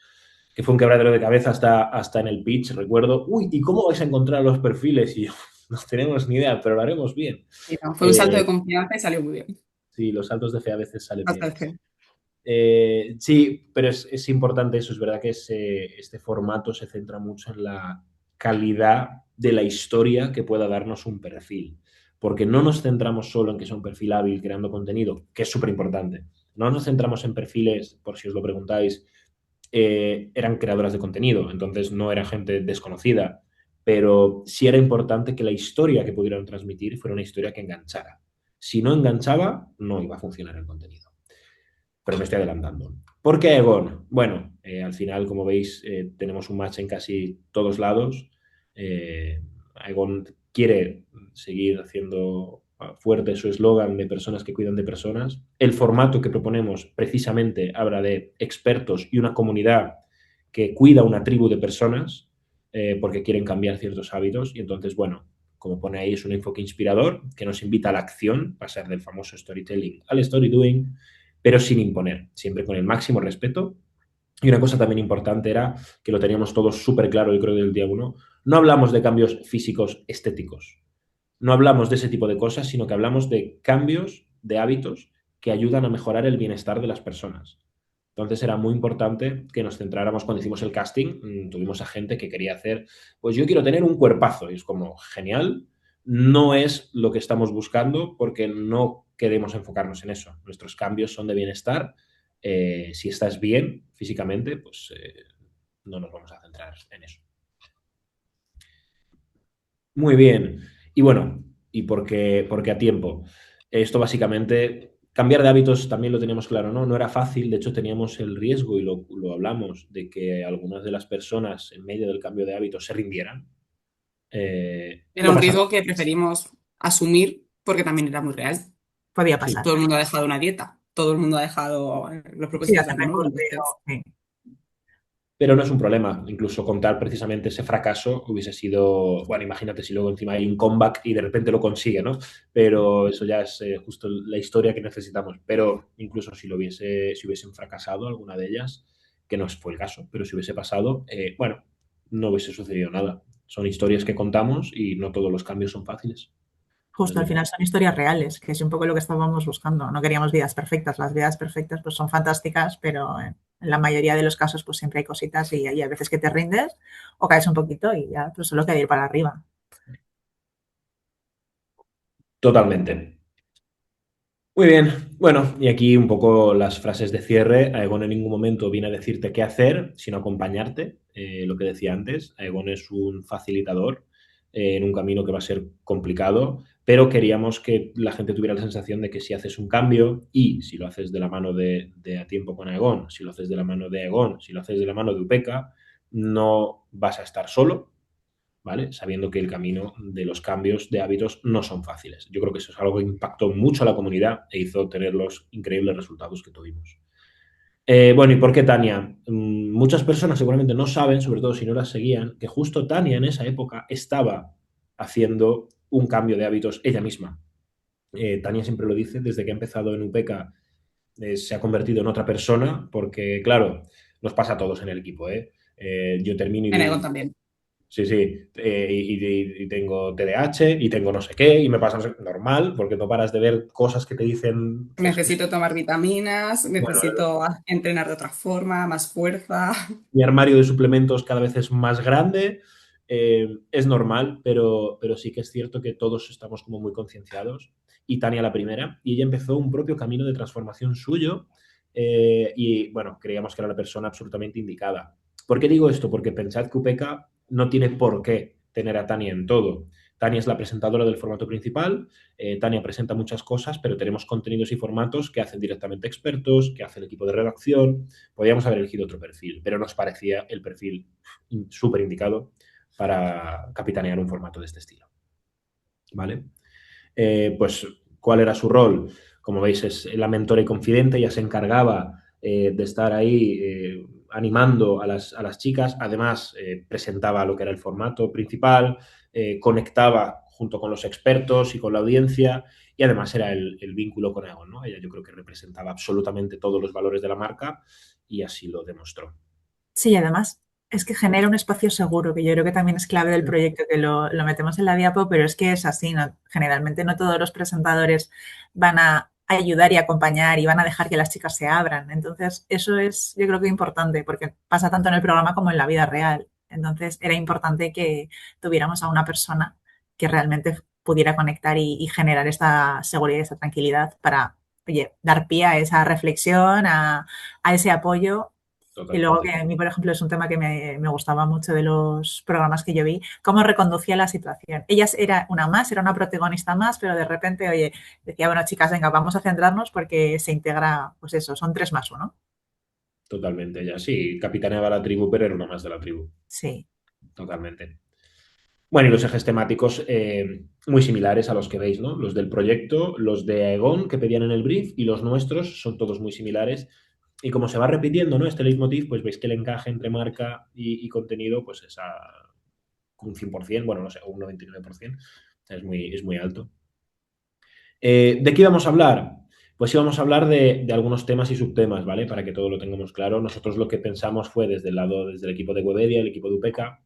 que fue un quebradero de cabeza hasta en el pitch, recuerdo. Uy, ¿y cómo vais a encontrar los perfiles? Y yo, no tenemos ni idea, pero lo haremos bien. Sí, no, fue un salto de confianza y salió muy bien. Sí, los saltos de fe a veces salen bien. Bastante. Sí, pero es importante eso. Es verdad que este formato se centra mucho en la calidad de la historia que pueda darnos un perfil. Porque no nos centramos solo en que sea un perfil hábil creando contenido, que es súper importante. No nos centramos en perfiles, por si os lo preguntáis, eran creadoras de contenido, entonces no era gente desconocida, pero sí era importante que la historia que pudieran transmitir fuera una historia que enganchara. Si no enganchaba, no iba a funcionar el contenido. Pero me estoy adelantando. ¿Por qué Egon? Bueno, al final, como veis, tenemos un match en casi todos lados. Egon quiere seguir haciendo fuerte su eslogan de personas que cuidan de personas. El formato que proponemos precisamente habla de expertos y una comunidad que cuida una tribu de personas porque quieren cambiar ciertos hábitos. Y entonces, bueno, como pone ahí, es un enfoque inspirador que nos invita a la acción, pasar del famoso storytelling al story doing, pero sin imponer, siempre con el máximo respeto. Y una cosa también importante era que lo teníamos todos súper claro, yo creo, del día uno. No hablamos de cambios físicos estéticos. No hablamos de ese tipo de cosas, sino que hablamos de cambios de hábitos que ayudan a mejorar el bienestar de las personas. Entonces era muy importante que nos centráramos cuando hicimos el casting. Tuvimos a gente que quería hacer, pues yo quiero tener un cuerpazo. Y es como, genial, no es lo que estamos buscando porque no queremos enfocarnos en eso. Nuestros cambios son de bienestar. Si estás bien físicamente, pues no nos vamos a centrar en eso. Muy bien. Y bueno, ¿y por qué a tiempo? Esto básicamente, cambiar de hábitos también lo teníamos claro, ¿no? No era fácil, de hecho teníamos el riesgo, y lo hablamos, de que algunas de las personas en medio del cambio de hábitos se rindieran. Era No un pasa riesgo nada. que preferimos asumir porque también era muy real. Podía Sí. pasar. Todo el mundo ha dejado una dieta, todo el mundo ha dejado los Sí, propósitos de hacer año nuevo. deporte. Entonces, Sí. Pero no es un problema. Incluso contar precisamente ese fracaso hubiese sido, bueno, imagínate si luego encima hay un comeback y de repente lo consigue, ¿no? Pero eso ya es justo la historia que necesitamos. Pero incluso si hubiesen fracasado alguna de ellas, que no fue el caso, pero si hubiese pasado, bueno, no hubiese sucedido nada. Son historias que contamos y no todos los cambios son fáciles. Justo al final son historias reales, que es un poco lo que estábamos buscando. No queríamos vidas perfectas. Las vidas perfectas pues son fantásticas, pero en la mayoría de los casos pues siempre hay cositas y hay a veces que te rindes o caes un poquito y ya pues solo queda ir para arriba. Totalmente. Muy bien, bueno, y aquí un poco las frases de cierre. Aegon en ningún momento viene a decirte qué hacer, sino acompañarte. Lo que decía antes, Aegon es un facilitador en un camino que va a ser complicado, pero queríamos que la gente tuviera la sensación de que si haces un cambio y si lo haces de la mano de A Tiempo con Aegon, si lo haces de la mano de Aegon, si lo haces de la mano de Upeka, no vas a estar solo, ¿vale? Sabiendo que el camino de los cambios de hábitos no son fáciles. Yo creo que eso es algo que impactó mucho a la comunidad e hizo tener los increíbles resultados que tuvimos. Bueno, ¿y por qué Tania? Muchas personas seguramente no saben, sobre todo si no las seguían, que justo Tania en esa época estaba haciendo un cambio de hábitos ella misma. Tania siempre lo dice, desde que ha empezado en UPECA se ha convertido en otra persona, porque claro, nos pasa a todos en el equipo, ¿eh? Yo termino y en digo, Egon también. sí, y tengo TDAH y tengo no sé qué y me pasa normal porque no paras de ver cosas que te dicen. Necesito tomar vitaminas, Bueno, necesito entrenar de otra forma, más fuerza. mi armario de suplementos cada vez es más grande Es normal, pero sí que es cierto que todos estamos como muy concienciados. Y Tania la primera, y ella empezó un propio camino de transformación suyo y, bueno, creíamos que era la persona absolutamente indicada. ¿Por qué digo esto? Porque pensad que UPECA no tiene por qué tener a Tania en todo. Tania es la presentadora del formato principal, Tania presenta muchas cosas, pero tenemos contenidos y formatos que hacen directamente expertos, que hace el equipo de redacción. Podríamos haber elegido otro perfil, pero nos parecía el perfil súper indicado para capitanear un formato de este estilo. ¿Vale? Pues, ¿cuál era su rol? Como veis, es la mentora y confidente, ella se encargaba de estar ahí animando a las chicas, además presentaba lo que era el formato principal, conectaba junto con los expertos y con la audiencia, y además era el vínculo con Egon, ¿no? Ella yo creo que representaba absolutamente todos los valores de la marca y así lo demostró. Sí, además es que genera un espacio seguro, que yo creo que también es clave del proyecto, que lo metemos en la diapo, pero es que es así, ¿no? Generalmente no todos los presentadores van a ayudar y acompañar y van a dejar que las chicas se abran. Entonces, eso es, yo creo que importante, porque pasa tanto en el programa como en la vida real. Entonces, era importante que tuviéramos a una persona que realmente pudiera conectar y generar esta seguridad y esta tranquilidad para, oye, dar pie a esa reflexión, a ese apoyo. Y luego que Totalmente. a mí, por ejemplo, es un tema que me gustaba mucho de los programas que yo vi, cómo reconducía la situación. Ella era una más, era una protagonista más, pero de repente, oye, decía, bueno, chicas, venga, vamos a centrarnos porque se integra, pues eso, son 3 más 1. Totalmente, ella sí, capitaneaba la tribu, pero era una más de la tribu. Sí. Totalmente. Bueno, y los ejes temáticos muy similares a los que veis, ¿no? Los del proyecto, los de Aegon que pedían en el brief y los nuestros son todos muy similares. Y como se va repitiendo, ¿no? Este leitmotiv, pues veis que el encaje entre marca y contenido, pues es a un 100%, bueno, no sé, un 99%. Es muy alto. ¿De qué íbamos a hablar? Pues íbamos a hablar de algunos temas y subtemas, ¿vale? Para que todo lo tengamos claro. Nosotros lo que pensamos fue desde el equipo de Webedia, el equipo de UPECA,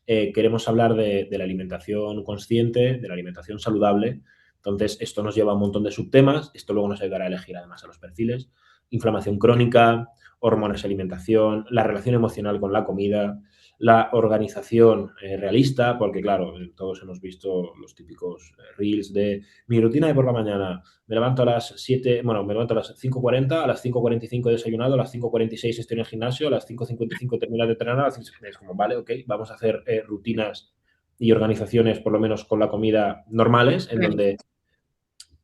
queremos hablar de la alimentación consciente, de la alimentación saludable. Entonces, esto nos lleva a un montón de subtemas. Esto luego nos ayudará a elegir además a los perfiles. Inflamación crónica, hormonas y alimentación, la relación emocional con la comida, la organización realista, porque claro, todos hemos visto los típicos reels de mi rutina de por la mañana. Me levanto a las 7, bueno, me levanto a las 5:40, a las 5:45 he desayunado, a las 5:46 estoy en el gimnasio, a las 5:55 termino de entrenar, es como, vale, ok, vamos a hacer rutinas y organizaciones por lo menos con la comida normales, en donde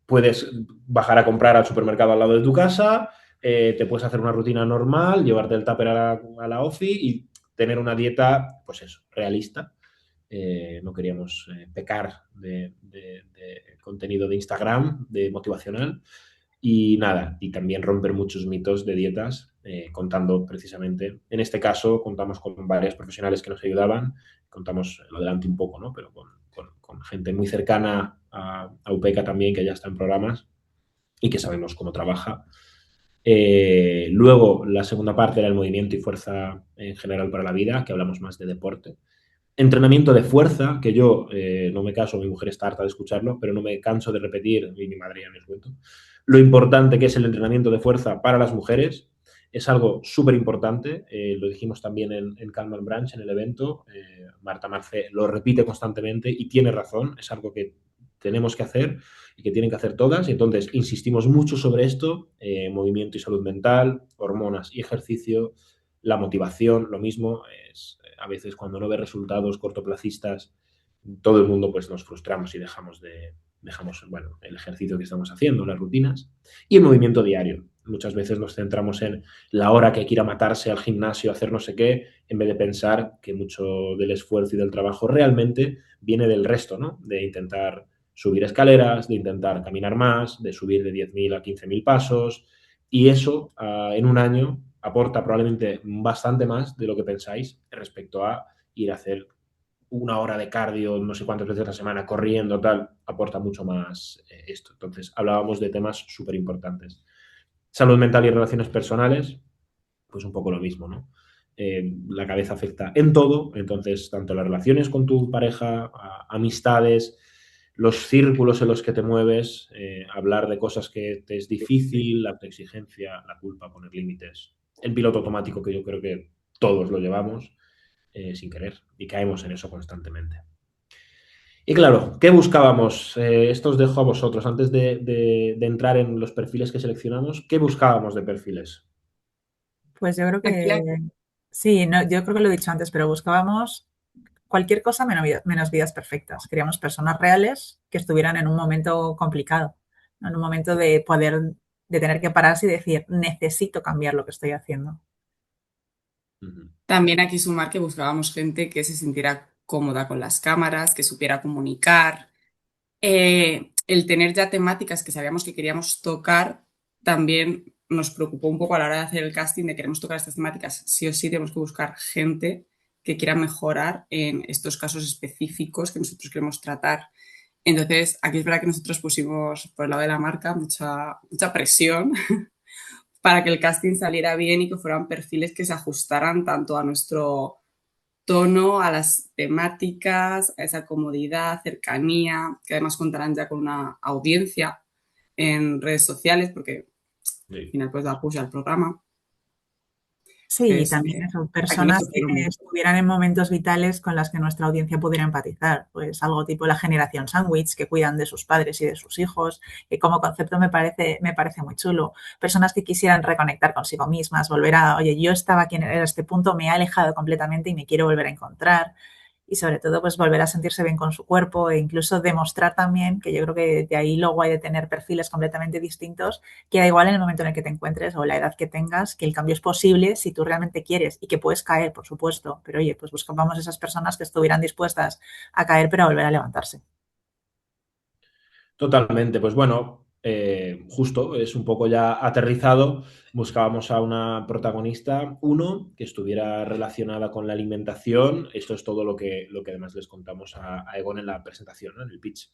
puedes bajar a comprar al supermercado al lado de tu casa, te puedes hacer una rutina normal, llevarte el tupper a la OFI y tener una dieta, pues eso, realista. No queríamos pecar de contenido de Instagram, de motivacional. Y nada, y también romper muchos mitos de dietas, contando precisamente, en este caso, contamos con varios profesionales que nos ayudaban, contamos, lo adelanto un poco, ¿no? Pero con gente muy cercana a UPECA también, que ya está en programas y que sabemos cómo trabaja. Luego, la segunda parte era el movimiento y fuerza en general para la vida, que hablamos más de deporte. Entrenamiento de fuerza, que yo no me canso, mi mujer está harta de escucharlo, pero no me canso de repetir, y mi madre ya me lo cuento, lo importante que es el entrenamiento de fuerza para las mujeres. Es algo súper importante, lo dijimos también en Calman Branch, en el evento, Marta Marce lo repite constantemente y tiene razón, es algo que tenemos que hacer y que tienen que hacer todas, y entonces insistimos mucho sobre esto, movimiento y salud mental, hormonas y ejercicio, la motivación, lo mismo, es a veces cuando no ve resultados cortoplacistas, todo el mundo pues nos frustramos y dejamos bueno, el ejercicio que estamos haciendo, las rutinas, y el movimiento diario. Muchas veces nos centramos en la hora que hay que ir a matarse al gimnasio, hacer no sé qué, en vez de pensar que mucho del esfuerzo y del trabajo realmente viene del resto, ¿no? De intentar subir escaleras, de intentar caminar más, de subir de 10.000 a 15.000 pasos, y eso en un año aporta probablemente bastante más de lo que pensáis respecto a ir a hacer una hora de cardio, no sé cuántas veces a la semana, corriendo, tal, aporta mucho más esto. Entonces, hablábamos de temas súper importantes. Salud mental y relaciones personales, pues un poco lo mismo, ¿no? La cabeza afecta en todo, entonces, tanto las relaciones con tu pareja, amistades, los círculos en los que te mueves, hablar de cosas que te es difícil, la autoexigencia, la culpa, poner límites, el piloto automático que yo creo que todos lo llevamos, sin querer y caemos en eso constantemente. Y claro, ¿qué buscábamos? Esto os dejo a vosotros. Antes de entrar en los perfiles que seleccionamos, ¿qué buscábamos de perfiles? Pues yo creo Aquí la- que sí, no, yo creo que lo he dicho antes, pero buscábamos cualquier cosa menos vidas perfectas. Queríamos personas reales que estuvieran en un momento complicado, ¿no? En un momento de poder, de tener que pararse y decir, necesito cambiar lo que estoy haciendo. Ujú. También aquí sumar que buscábamos gente que se sintiera cómoda con las cámaras, que supiera comunicar. El tener ya temáticas que sabíamos que queríamos tocar también nos preocupó un poco a la hora de hacer el casting de queremos tocar estas temáticas. Sí o sí tenemos que buscar gente que quiera mejorar en estos casos específicos que nosotros queremos tratar. Entonces, aquí es verdad que nosotros pusimos por el lado de la marca mucha presión para que el casting saliera bien y que fueran perfiles que se ajustaran tanto a nuestro tono, a las temáticas, a esa comodidad, cercanía, que además contarán ya con una audiencia en redes sociales, porque al Sí. final pues da push al programa. Sí, y Entonces, también eso, aquí nos personas que apoyaron mucho. estuvieran en momentos vitales con las que nuestra audiencia pudiera empatizar. Pues algo tipo la generación sándwich, que cuidan de sus padres y de sus hijos, que como concepto me parece muy chulo. Personas que quisieran reconectar consigo mismas, volver a, oye, yo estaba aquí en este punto, me he alejado completamente y me quiero volver a encontrar. Y sobre todo, pues volver a sentirse bien con su cuerpo e incluso demostrar también, que yo creo que de ahí lo guay de tener perfiles completamente distintos, que da igual en el momento en el que te encuentres o la edad que tengas, que el cambio es posible si tú realmente quieres y que puedes caer, por supuesto. Pero oye, pues buscábamos esas personas que estuvieran dispuestas a caer pero a volver a levantarse. Totalmente, pues bueno, justo es un poco ya aterrizado. Buscábamos a una protagonista, uno, que estuviera relacionada con la alimentación. Esto es todo lo que además les contamos a Egon en la presentación, ¿no? En el pitch.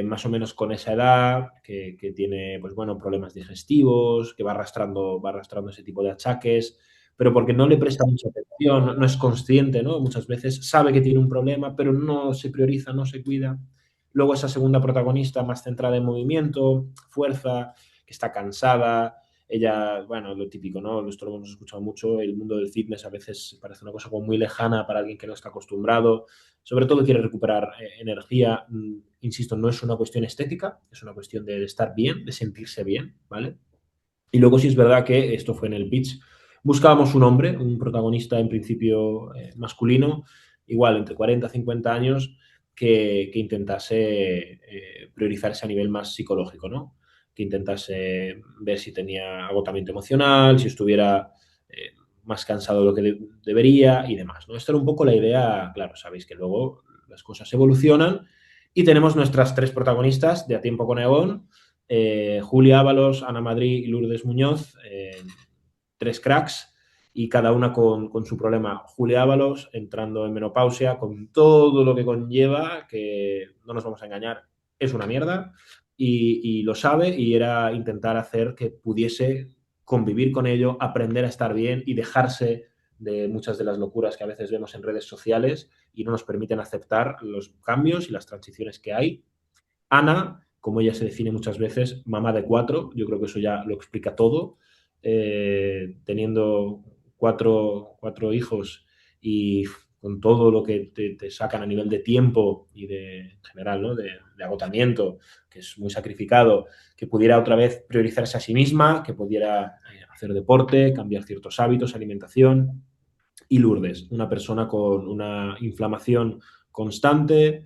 Más o menos con esa edad, que tiene, pues bueno, problemas digestivos, que va arrastrando ese tipo de achaques, pero porque no le presta mucha atención, no es consciente, ¿no? Muchas veces sabe que tiene un problema, pero no se prioriza, no se cuida. Luego esa segunda protagonista más centrada en movimiento, fuerza, que está cansada. Ella, bueno, lo típico, ¿no? Esto lo hemos escuchado mucho, el mundo del fitness a veces parece una cosa como muy lejana para alguien que no está acostumbrado. Sobre todo quiere recuperar energía. Insisto, no es una cuestión estética, es una cuestión de estar bien, de sentirse bien, ¿vale? Y luego sí es verdad que esto fue en el pitch. Buscábamos un hombre, un protagonista en principio masculino, igual entre 40 y 50 años, que intentase priorizarse a nivel más psicológico, ¿no? Que intentase ver si tenía agotamiento emocional, si estuviera más cansado de lo que debería y demás, ¿no? Esta era un poco la idea, claro, sabéis que luego las cosas evolucionan y tenemos nuestras tres protagonistas de A Tiempo con Egon, Julia Ábalos, Ana Madrid y Lourdes Muñoz, tres cracks y cada una con su problema. Julia Ábalos entrando en menopausia con todo lo que conlleva, que no nos vamos a engañar, es una mierda y lo sabe y era intentar hacer que pudiese convivir con ello, aprender a estar bien y dejarse de muchas de las locuras que a veces vemos en redes sociales y no nos permiten aceptar los cambios y las transiciones que hay. Ana, como ella se define muchas veces, mamá de cuatro, yo creo que eso ya lo explica todo. Teniendo cuatro hijos y con todo lo que te sacan a nivel de tiempo y en general, ¿no? de agotamiento, que es muy sacrificado, que pudiera otra vez priorizarse a sí misma, que pudiera hacer deporte, cambiar ciertos hábitos, alimentación. Y Lourdes, una persona con una inflamación constante,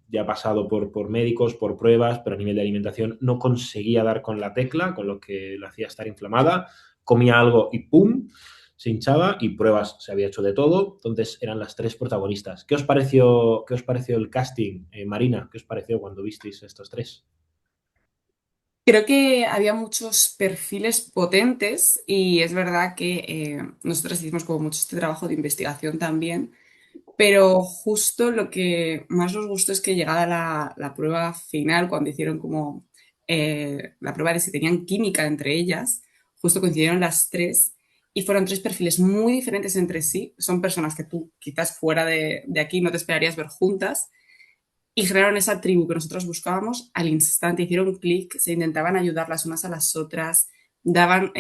ya ha pasado por médicos, por pruebas, pero a nivel de alimentación no conseguía dar con la tecla, con lo que le hacía estar inflamada, comía algo y ¡pum!, se hinchaba y pruebas se había hecho de todo. Entonces eran las tres protagonistas. ¿Qué os pareció el casting, Marina? ¿Qué os pareció cuando visteis estos tres? Creo que había muchos perfiles potentes y es verdad que nosotros hicimos como mucho este trabajo de investigación también, pero justo lo que más nos gustó es que llegada la prueba final, cuando hicieron como la prueba de si tenían química entre ellas, justo coincidieron las tres y fueron tres perfiles muy diferentes entre sí. Son personas que tú quizás fuera de aquí no te esperarías ver juntas y generaron esa tribu que nosotros buscábamos al instante, hicieron clic, se intentaban ayudar las unas a las otras, daban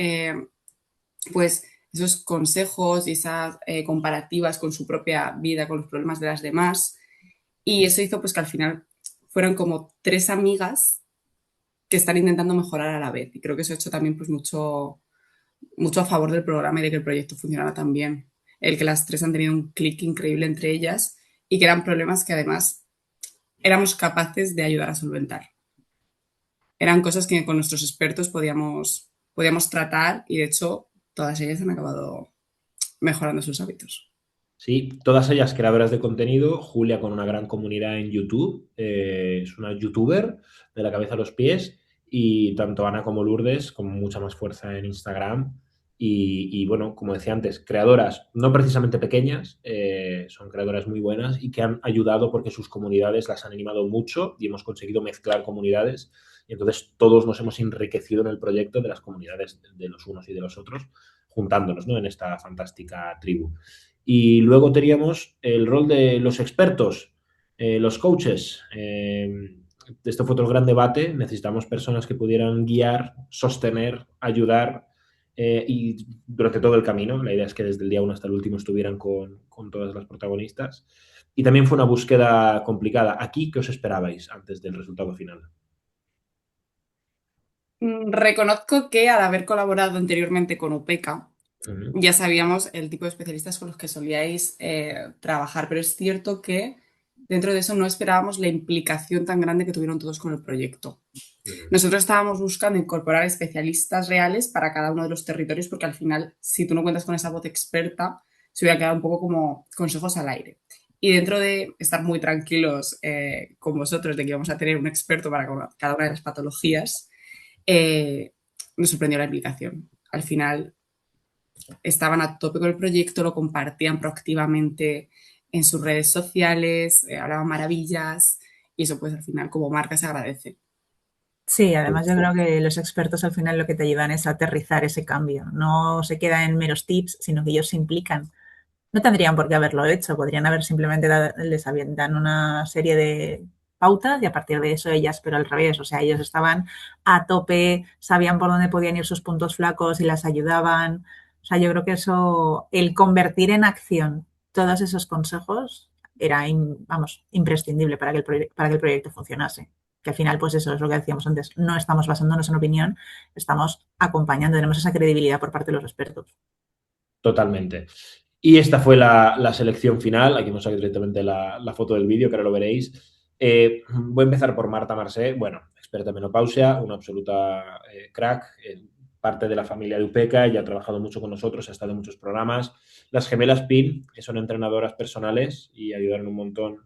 pues esos consejos y esas comparativas con su propia vida, con los problemas de las demás. Y eso hizo pues que al final fueron como 3 amigas que están intentando mejorar a la vez. Y creo que eso ha hecho también pues mucho a favor del programa y de que el proyecto funcionara tan bien. El que las 3 han tenido un clic increíble entre ellas y que eran problemas que además éramos capaces de ayudar a solventar. Eran cosas que con nuestros expertos podíamos tratar y de hecho todas ellas han acabado mejorando sus hábitos. Sí, todas ellas creadoras de contenido, Julia con una gran comunidad en YouTube, es una youtuber de la cabeza a los pies, y tanto Ana como Lourdes con mucha más fuerza en Instagram. Y bueno, como decía antes, creadoras no precisamente pequeñas, son creadoras muy buenas y que han ayudado porque sus comunidades las han animado mucho y hemos conseguido mezclar comunidades. Y entonces todos nos hemos enriquecido en el proyecto de las comunidades de los unos y de los otros, juntándonos, ¿no?, en esta fantástica tribu. Y luego teníamos el rol de los expertos, los coaches. Este fue otro gran debate. Necesitamos personas que pudieran guiar, sostener, ayudar y durante todo el camino. La idea es que desde el día 1 hasta el último estuvieran con todas las protagonistas. Y también fue una búsqueda complicada. Aquí, ¿qué os esperabais antes del resultado final? Reconozco que al haber colaborado anteriormente con UPECA, Uh-huh. ya sabíamos el tipo de especialistas con los que solíais trabajar, pero es cierto que dentro de eso no esperábamos la implicación tan grande que tuvieron todos con el proyecto. Nosotros estábamos buscando incorporar especialistas reales para cada uno de los territorios porque al final, si tú no cuentas con esa voz experta, se hubiera quedado un poco como consejos al aire. Y dentro de estar muy tranquilos con vosotros de que íbamos a tener un experto para cada una de las patologías, nos sorprendió la implicación. Al final estaban a tope con el proyecto, lo compartían proactivamente en sus redes sociales, hablaban maravillas y eso pues al final como marca se agradece. Sí, además yo creo que los expertos al final lo que te ayudan es a aterrizar ese cambio. No se queda en meros tips, sino que ellos se implican. No tendrían por qué haberlo hecho, podrían haber simplemente les dan una serie de pautas y a partir de eso ellas, pero al revés, o sea, ellos estaban a tope, sabían por dónde podían ir sus puntos flacos y las ayudaban. O sea, yo creo que eso, el convertir en acción todos esos consejos era, imprescindible para que el proyecto funcionase. Que al final, pues eso es lo que decíamos antes, no estamos basándonos en opinión, estamos acompañando, tenemos esa credibilidad por parte de los expertos. Totalmente. Y esta fue la selección final. Aquí nos sale directamente la foto del vídeo, que ahora lo veréis. Voy a empezar por Marta Marsé, bueno, experta en menopausia, una absoluta crack, parte de la familia de UPECA, ella ha trabajado mucho con nosotros, ha estado en muchos programas. Las gemelas PIN, que son entrenadoras personales y ayudaron un montón.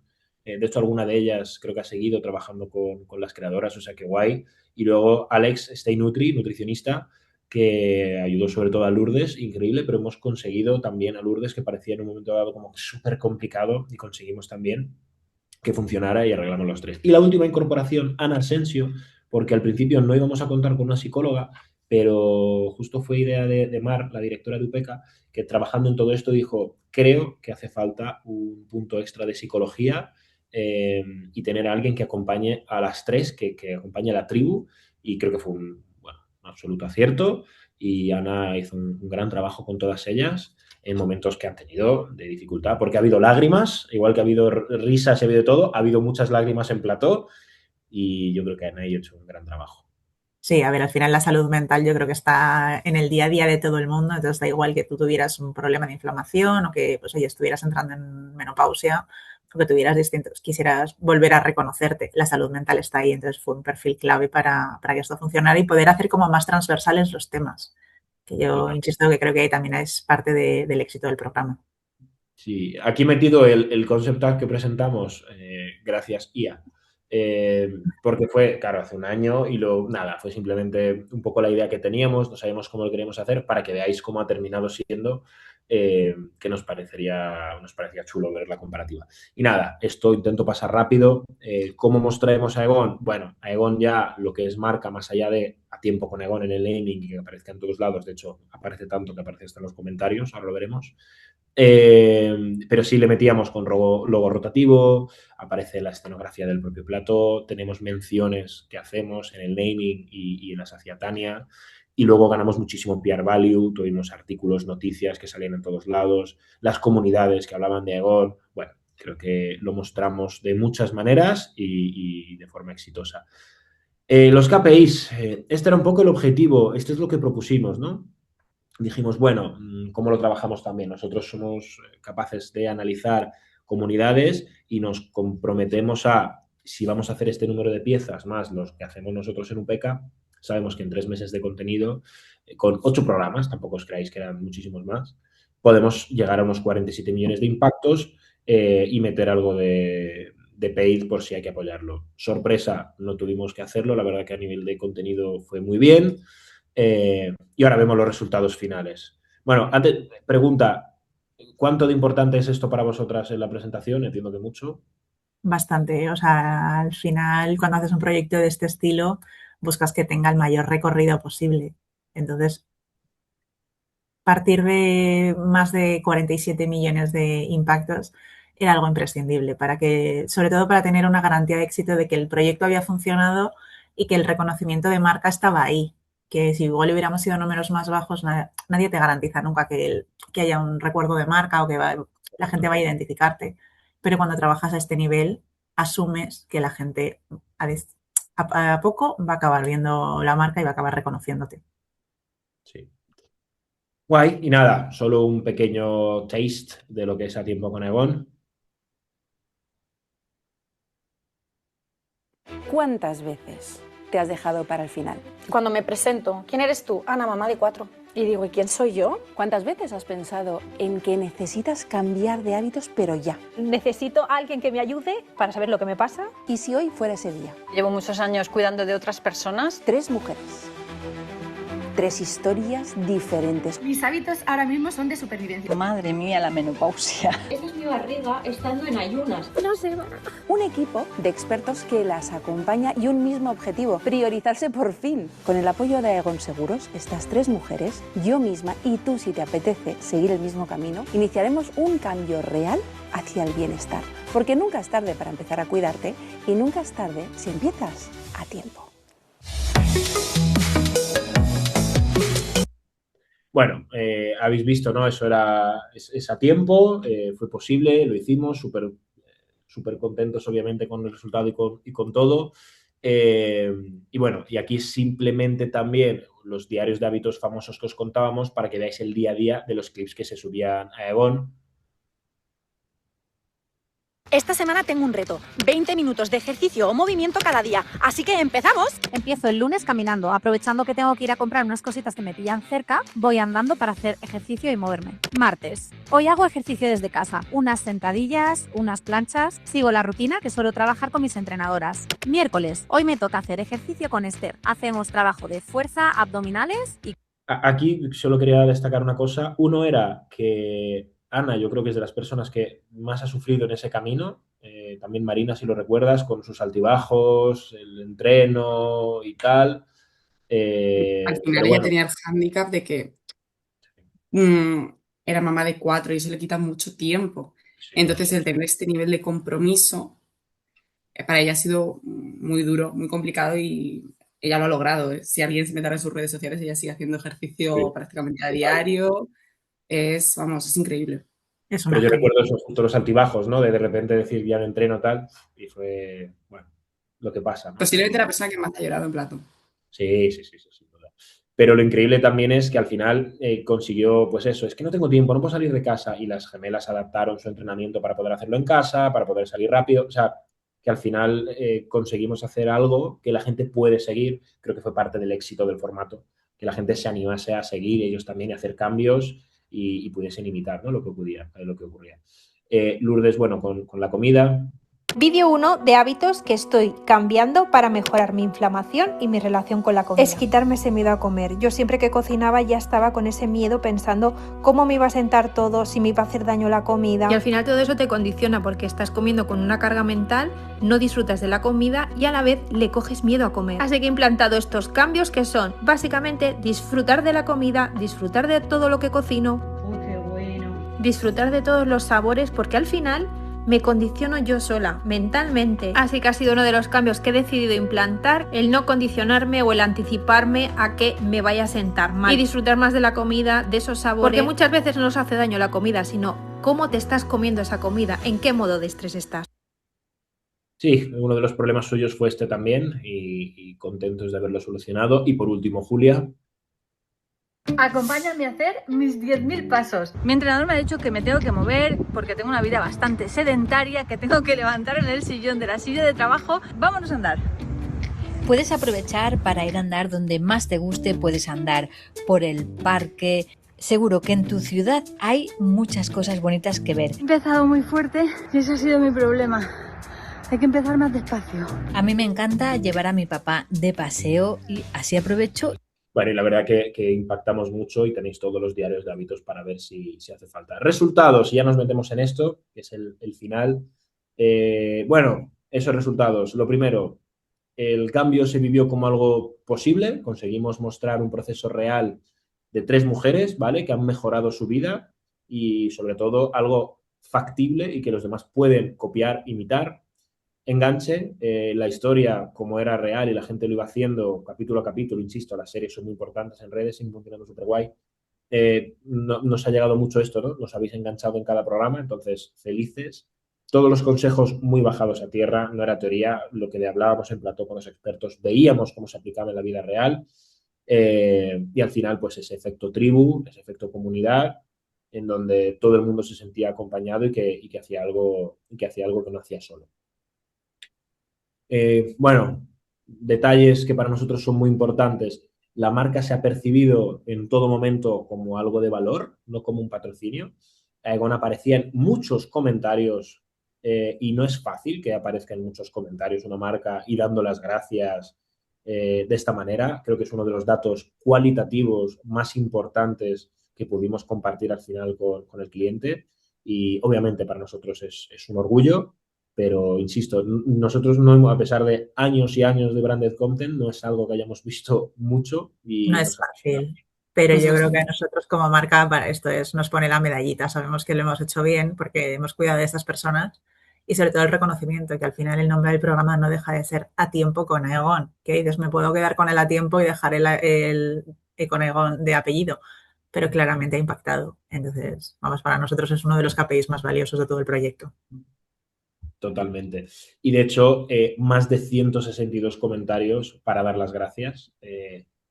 De hecho, alguna de ellas creo que ha seguido trabajando con las creadoras, o sea que guay. Y luego Alex Stay Nutri, nutricionista, que ayudó sobre todo a Lourdes, increíble, pero hemos conseguido también a Lourdes, que parecía en un momento dado como súper complicado, y conseguimos también que funcionara y arreglamos los 3. Y la última incorporación, Ana Asensio, porque al principio no íbamos a contar con una psicóloga, pero justo fue idea de Mar, la directora de UPECA, que trabajando en todo esto dijo, creo que hace falta un punto extra de psicología y tener a alguien que acompañe a las 3, que acompañe a la tribu, y creo que fue un absoluto acierto, y Ana hizo un gran trabajo con todas ellas en momentos que han tenido de dificultad, porque ha habido lágrimas, igual que ha habido risas y ha habido todo, ha habido muchas lágrimas en plató, y yo creo que Ana ha hecho un gran trabajo. Sí, a ver, al final la salud mental yo creo que está en el día a día de todo el mundo, entonces da igual que tú tuvieras un problema de inflamación o que, pues oye, estuvieras entrando en menopausia o que tuvieras distintos, quisieras volver a reconocerte, la salud mental está ahí, entonces fue un perfil clave para que esto funcionara y poder hacer como más transversales los temas, que yo insisto que creo que también es parte del éxito del programa. Sí, aquí he metido el concept art que presentamos, gracias IA, porque fue, claro, hace un año y nada, fue simplemente un poco la idea que teníamos, no sabíamos cómo lo queríamos hacer, para que veáis cómo ha terminado siendo, que nos parecía chulo ver la comparativa. Y nada, esto intento pasar rápido. ¿Cómo mostraremos a Egon? Bueno, a Egon ya lo que es marca, más allá de a tiempo con Egon en el naming y que aparezca en todos lados, de hecho aparece tanto que aparece hasta en los comentarios, ahora lo veremos. Pero sí le metíamos con logo rotativo, aparece la escenografía del propio plató, tenemos menciones que hacemos en el naming y en la sacia Tania, y luego ganamos muchísimo en PR Value, tuvimos artículos, noticias que salían en todos lados, las comunidades que hablaban de Aegon. Bueno, creo que lo mostramos de muchas maneras y de forma exitosa. Los KPIs, este era un poco el objetivo, esto es lo que propusimos, ¿no? Dijimos, bueno, ¿cómo lo trabajamos también? Nosotros somos capaces de analizar comunidades y nos comprometemos a, si vamos a hacer este número de piezas más los que hacemos nosotros en UPECA, sabemos que en 3 meses de contenido, con 8 programas, tampoco os creáis que eran muchísimos más, podemos llegar a unos 47 millones de impactos y meter algo de paid por si hay que apoyarlo. Sorpresa, no tuvimos que hacerlo, la verdad que a nivel de contenido fue muy bien. Y ahora vemos los resultados finales. Bueno, antes, pregunta, ¿cuánto de importante es esto para vosotras en la presentación? Entiendo que mucho. Bastante. O sea, al final, cuando haces un proyecto de este estilo, buscas que tenga el mayor recorrido posible. Entonces, partir de más de 47 millones de impactos era algo imprescindible para que, sobre todo para tener una garantía de éxito de que el proyecto había funcionado y que el reconocimiento de marca estaba ahí. Que si igual hubiéramos sido números más bajos, nadie te garantiza nunca que haya un recuerdo de marca o que la gente vaya a identificarte. Pero cuando trabajas a este nivel, asumes que la gente a poco va a acabar viendo la marca y va a acabar reconociéndote. Sí. Guay. Y nada, solo un pequeño taste de lo que es A Tiempo con Aegon. ¿Cuántas veces te has dejado para el final? Cuando me presento, ¿quién eres tú? Ana, mamá de 4. Y digo, ¿y quién soy yo? ¿Cuántas veces has pensado en que necesitas cambiar de hábitos pero ya? Necesito a alguien que me ayude para saber lo que me pasa. ¿Y si hoy fuera ese día? Llevo muchos años cuidando de otras personas. 3 mujeres. 3 historias diferentes. Mis hábitos ahora mismo son de supervivencia. Madre mía, la menopausia. Esa es mi barriga estando en ayunas. No se va. Un equipo de expertos que las acompaña y un mismo objetivo, priorizarse por fin. Con el apoyo de Aegon Seguros, estas 3 mujeres, yo misma y tú si te apetece seguir el mismo camino, iniciaremos un cambio real hacia el bienestar. Porque nunca es tarde para empezar a cuidarte y nunca es tarde si empiezas a tiempo. Bueno, habéis visto, ¿no? Eso es a tiempo, fue posible, lo hicimos, súper contentos obviamente con el resultado y con todo. Y bueno, y aquí simplemente también los diarios de hábitos famosos que os contábamos para que veáis el día a día de los clips que se subían a Aegon. Esta semana tengo un reto, 20 minutos de ejercicio o movimiento cada día, así que ¿empezamos? Empiezo el lunes caminando, aprovechando que tengo que ir a comprar unas cositas que me pillan cerca, voy andando para hacer ejercicio y moverme. Martes, hoy hago ejercicio desde casa, unas sentadillas, unas planchas, sigo la rutina que suelo trabajar con mis entrenadoras. Miércoles, hoy me toca hacer ejercicio con Esther, hacemos trabajo de fuerza, abdominales y... Aquí solo quería destacar una cosa, uno era que... Ana, yo creo que es de las personas que más ha sufrido en ese camino. También Marina, si lo recuerdas, con sus altibajos, el entreno y tal. Al final ella tenía el hándicap de que era mamá de 4 y eso le quita mucho tiempo. Sí, entonces el tener este nivel de compromiso para ella ha sido muy duro, muy complicado y ella lo ha logrado. Si alguien se mete en sus redes sociales, ella sigue haciendo ejercicio prácticamente a diario. Es increíble. Pero yo recuerdo esos justo los altibajos, ¿no? De repente decir, ya no entreno tal, y fue, bueno, lo que pasa, ¿no? Posiblemente la persona que más ha llorado en plato. Sí. Pero lo increíble también es que al final consiguió, pues eso, es que no tengo tiempo, no puedo salir de casa, y las gemelas adaptaron su entrenamiento para poder hacerlo en casa, para poder salir rápido, o sea, que al final conseguimos hacer algo que la gente puede seguir. Creo que fue parte del éxito del formato, que la gente se animase a seguir ellos también y hacer cambios y pudiesen imitar, ¿no? lo que ocurría. Lourdes, bueno, con la comida. Vídeo 1 de hábitos que estoy cambiando para mejorar mi inflamación y mi relación con la comida. Es quitarme ese miedo a comer. Yo siempre que cocinaba ya estaba con ese miedo pensando cómo me iba a sentar todo, si me iba a hacer daño la comida. Y al final todo eso te condiciona porque estás comiendo con una carga mental, no disfrutas de la comida y a la vez le coges miedo a comer. Así que he implantado estos cambios que son básicamente disfrutar de la comida, disfrutar de todo lo que cocino, disfrutar de todos los sabores, porque al final Me condiciono yo sola, mentalmente. Así que ha sido uno de los cambios que he decidido implantar, el no condicionarme o el anticiparme a que me vaya a sentar mal y disfrutar más de la comida, de esos sabores. Porque muchas veces no nos hace daño la comida, sino cómo te estás comiendo esa comida, en qué modo de estrés estás. Sí, uno de los problemas suyos fue este también y contentos de haberlo solucionado. Y por último, Julia. Acompáñame a hacer mis 10.000 pasos. Mi entrenador me ha dicho que me tengo que mover porque tengo una vida bastante sedentaria, que tengo que levantar en el sillón de la silla de trabajo. Vámonos a andar. Puedes aprovechar para ir a andar donde más te guste, puedes andar por el parque. Seguro que en tu ciudad hay muchas cosas bonitas que ver. He empezado muy fuerte y ese ha sido mi problema. Hay que empezar más despacio. A mí me encanta llevar a mi papá de paseo y así aprovecho. Bueno, y la verdad que impactamos mucho y tenéis todos los diarios de hábitos para ver si hace falta. Resultados, y ya nos metemos en esto, que es el final. Bueno, esos resultados. Lo primero, el cambio se vivió como algo posible. Conseguimos mostrar un proceso real de 3 mujeres, ¿vale? Que han mejorado su vida y, sobre todo, algo factible y que los demás pueden copiar, imitar. Enganche, la historia como era real y la gente lo iba haciendo capítulo a capítulo, insisto, las series son muy importantes en redes, siguen funcionando súper guay. Nos ha llegado mucho esto, ¿no? Nos habéis enganchado en cada programa, entonces felices. Todos los consejos muy bajados a tierra, no era teoría, lo que hablábamos en plató con los expertos, veíamos cómo se aplicaba en la vida real y al final pues ese efecto tribu, ese efecto comunidad, en donde todo el mundo se sentía acompañado y que hacía algo que no hacía solo. Bueno, detalles que para nosotros son muy importantes. La marca se ha percibido en todo momento como algo de valor, no como un patrocinio. Aegon aparecía en muchos comentarios y no es fácil que aparezca en muchos comentarios una marca y dando las gracias de esta manera. Creo que es uno de los datos cualitativos más importantes que pudimos compartir al final con el cliente y obviamente para nosotros es un orgullo. Pero, insisto, nosotros no, a pesar de años y años de branded content, no es algo que hayamos visto mucho. Y no es fácil, pero yo creo que a nosotros como marca para esto nos pone la medallita. Sabemos que lo hemos hecho bien porque hemos cuidado de estas personas y sobre todo el reconocimiento, que al final el nombre del programa no deja de ser A Tiempo con Aegon. Que dices, me puedo quedar con el A Tiempo y dejar el con Aegon de apellido, pero claramente ha impactado. Entonces, vamos, para nosotros es uno de los KPIs más valiosos de todo el proyecto. Totalmente. Y de hecho, más de 162 comentarios para dar las gracias.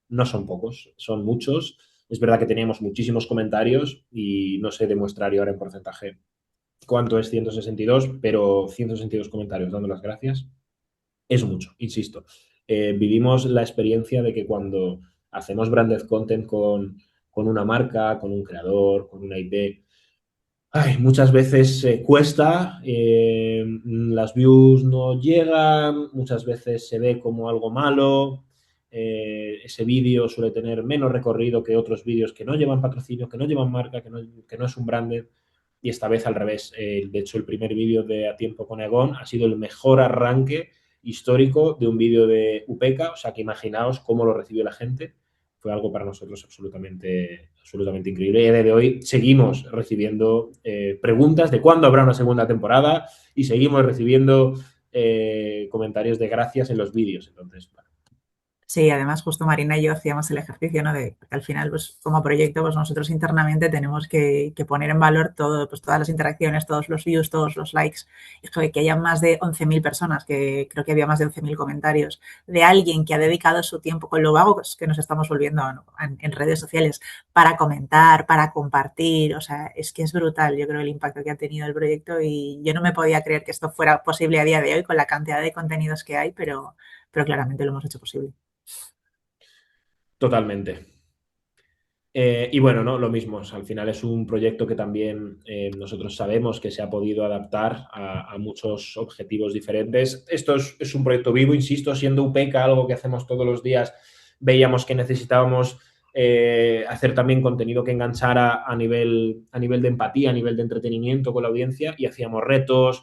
No son pocos, son muchos. Es verdad que teníamos muchísimos comentarios y no sé demostrar ahora en porcentaje cuánto es 162, pero 162 comentarios dando las gracias es mucho, insisto. Vivimos la experiencia de que cuando hacemos branded content con una marca, con un creador, con una IP, muchas veces cuesta, las views no llegan, muchas veces se ve como algo malo, ese vídeo suele tener menos recorrido que otros vídeos que no llevan patrocinio, que no llevan marca, que no es un branded, y esta vez al revés. De hecho, el primer vídeo de A Tiempo con Aegon ha sido el mejor arranque histórico de un vídeo de UPECA, o sea que imaginaos cómo lo recibió la gente. Fue algo para nosotros absolutamente increíble. Y a día de hoy seguimos recibiendo preguntas de cuándo habrá una segunda temporada y seguimos recibiendo comentarios de gracias en los vídeos. Entonces, bueno. Sí, además justo Marina y yo hacíamos el ejercicio, ¿no? De que al final, pues como proyecto, pues nosotros internamente tenemos que poner en valor todo, pues todas las interacciones, todos los views, todos los likes. Y joder, que haya más de 11.000 personas, que creo que había más de 11.000 comentarios, de alguien que ha dedicado su tiempo con lo vagos que nos estamos volviendo en redes sociales para comentar, para compartir. O sea, es que es brutal, yo creo, el impacto que ha tenido el proyecto y yo no me podía creer que esto fuera posible a día de hoy con la cantidad de contenidos que hay, pero claramente lo hemos hecho posible. Totalmente. Y bueno, ¿no? Lo mismo, o sea, al final es un proyecto que también nosotros sabemos que se ha podido adaptar a muchos objetivos diferentes. Esto es un proyecto vivo, insisto, siendo UPECA algo que hacemos todos los días, veíamos que necesitábamos hacer también contenido que enganchara a nivel de empatía, a nivel de entretenimiento con la audiencia y hacíamos retos,